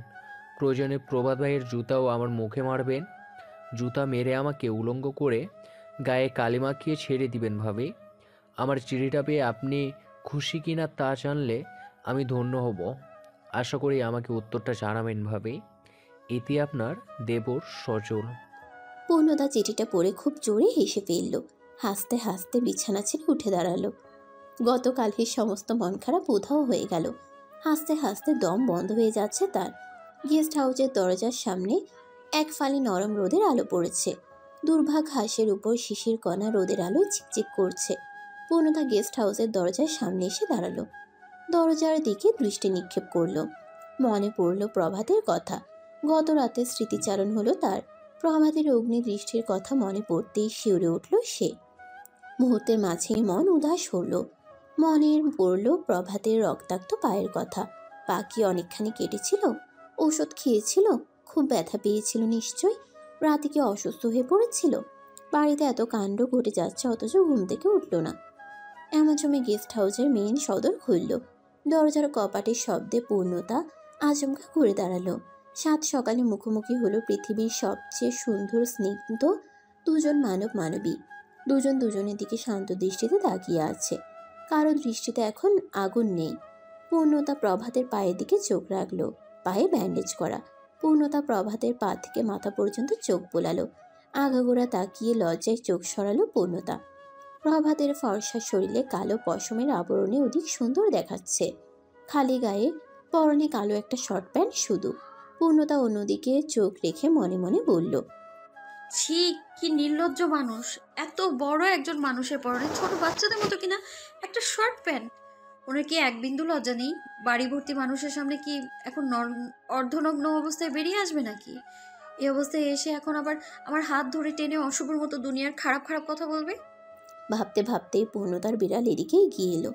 প্রয়োজনে প্রভাত ভাইয়ের জুতাও আমার মুখে মারবেন। জুতা মেরে আমাকে উলঙ্গ করে গায়ে কালি মাখিয়ে ছেড়ে দিবেন ভাবি। আমার চিঠিটা পেয়ে আপনি খুশি কিনা তা জানলে আমি ধন্য হব। আশা করি আমাকে উত্তরটা জানাবেন ভাবি। এটি আপনার দেবর সজল। পূর্ণতা চিঠিটা পড়ে খুব জোরে হেসে ফেলল। হাসতে হাসতে বিছানা ছেড়ে উঠে দাঁড়ালো। গতকালের সমস্ত মন খারাপ উধাও হয়ে গেল। হাসতে হাসতে দম বন্ধ হয়ে যাচ্ছে তার। গেস্ট হাউসের দরজার সামনে এক ফালি নরম রোদের আলো পড়েছে। দুর্ভা ঘাসের উপর শিশির কণা রোদের আলোয় চিকচিক করছে। পূর্ণতা গেস্ট হাউসের দরজার সামনে এসে দাঁড়ালো। দরজার দিকে দৃষ্টি নিক্ষেপ করলো। মনে পড়ল প্রভাতের কথা। গত রাতে স্মৃতিচারণ হলো তার। প্রভাতের অগ্নি দৃষ্টির কথা মনে পড়তেই শিউরে উঠল সে। মুহূর্তের মাঝে মন উদাস হলো। মনে পড়ল প্রভাতের রক্তাক্ত পায়ের কথা। পা কি অনেকখানি কেটেছিল? ঔষধ খেয়েছিল? খুব ব্যথা পেয়েছিল নিশ্চয়। রাতে কি অসুস্থ হয়ে পড়েছিল? বাড়িতে এত কাণ্ড ঘটে যাচ্ছে অথচ ঘুম থেকে উঠল না। এমন সময় গেস্ট হাউসের মেইন সদর খুলল। দরজার কপাটের শব্দে পূর্ণতা আচমকা ঘুরে দাঁড়ালো। সাত সকালে মুখোমুখি হলো পৃথিবীর সবচেয়ে সুন্দর স্নিগ্ধ দুজন মানব মানবী। দুজন দুজনের দিকে শান্ত দৃষ্টিতে তাকিয়ে আছে। কারো দৃষ্টিতে এখন আগুন নেই। পূর্ণতা প্রভাতের পায়ের দিকে চোখ রাখলো। পায়ে ব্যান্ডেজ করা। পূর্ণতা প্রভাতের পা থেকে মাথা পর্যন্ত চোখ বোলালো। আগাগোড়া তাকিয়ে লজ্জায় চোখ সরালো পূর্ণতা। প্রভাতের ফর্সা শরীরে কালো পশমের আবরণে অধিক সুন্দর দেখাচ্ছে। খালি গায়ে পরনে কালো একটা শর্ট প্যান্ট শুধু। পূর্ণতা অন্যদিকে চোখ রেখে মনে মনে বলল, ছি, কি নির্লজ্জ মানুষ! এত বড় একজন মানুষের পরনে ছোট বাচ্চাদের মতো কিনা একটা শর্ট প্যান্ট। ওনার কি এক বিন্দু লজ্জা নেই? বাড়ি ভর্তি মানুষের সামনে কি এখন অর্ধনগ্ন অবস্থায় বেরিয়ে আসবে নাকি? এই অবস্থায় এসে এখন আবার আমার হাত ধরে টেনে অশুভর মতো দুনিয়ার খারাপ খারাপ কথা বলবে? ভাবতে ভাবতেই পূর্ণতার বিড়াল এদিকে এগিয়ে এলো।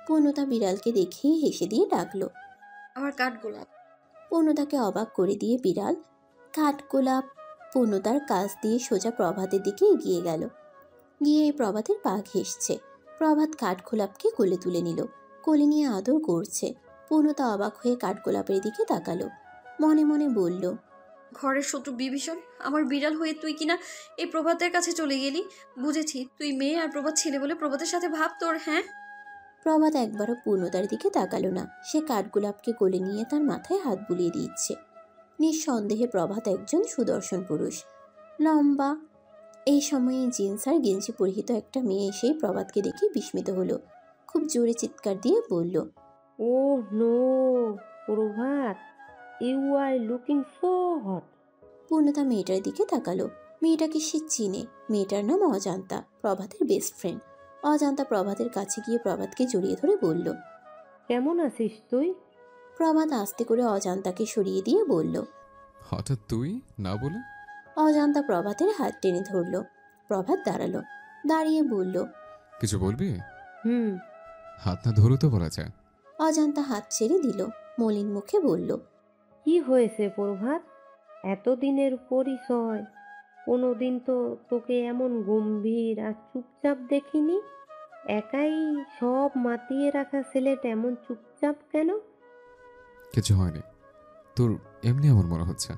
পূর্ণতা বিড়ালকে দেখেই হেসে দিয়ে ডাকলো, আমার কাঠগোলাপ। পূর্ণতাকে অবাক করে দিয়ে বিড়াল কাঠগোলাপ পূর্ণতার কাছ দিয়ে সোজা প্রভাতের দিকে এগিয়ে গেল। গিয়ে প্রভাতের পা ঘেঁষছে। প্রভাত কাঠগোলাপকে কোলে তুলে নিল। কোলে নিয়ে আদর করছে। পূর্ণতা অবাক হয়ে কাঠগোলাপের দিকে তাকালো। মনে মনে বলল, ঘরের শত্রু বিভীষণ, আমার বিড়াল হয়ে তুই কিনা এই প্রভাতের কাছে চলে গেলি। বুঝেছি তুই মেয়ে আর প্রভাত ছেলে বলে প্রভাতের সাথে ভাব তোর। হ্যাঁ, প্রভাত একবারও পূর্ণতার দিকে তাকালো না। সে কাঠগোলাপকে কোলে নিয়ে তার মাথায় হাত বুলিয়ে দিচ্ছে। নিঃসন্দেহে প্রভাত একজন সুদর্শন পুরুষ, লম্বা। এই সময়ে জিন্স আর গেঞ্জি পরিহিত একটা মেয়ে এসেই প্রভাতকে দেখে বিস্মিত হলো। খুব জোরে চিৎকার দিয়ে বলল, oh no Prabhat, you are looking so hot. Purnata মেয়েটার দিকে তাকালো। মেয়েটাকে সে চিনে। মেয়েটার নাম অজান্তা, প্রভাতের বেস্ট ফ্রেন্ড। অজান্তা প্রভাতের কাছে গিয়ে প্রভাতকে জড়িয়ে ধরে বলল, কেমন আছিস তুই? প্রভাত আস্তে করে অজান্তাকে সরিয়ে দিয়ে বলল, হঠাৎ তুই না বলে? অজান্তা প্রভাতের হাত টেনে ধরল। প্রভাত দাঁড়ালো। দাঁড়িয়ে বলল, কিছু বলবি? হুম। হাত না ধরু তো বলা যায়। অজান্তা হাত ছেড়ে দিল। মলিন মুখে বলল, কি হয়েছে প্রভাত? এতদিনের পরিচয়, কোনোদিন তো তোকে এমন গম্ভীর আর চুপচাপ দেখিনি। একাই সব মাতিয়ে রাখা ছেলেটা এমন চুপচাপ কেন? কিছু হয়নি, তোর এমনি এমন মনে হচ্ছে।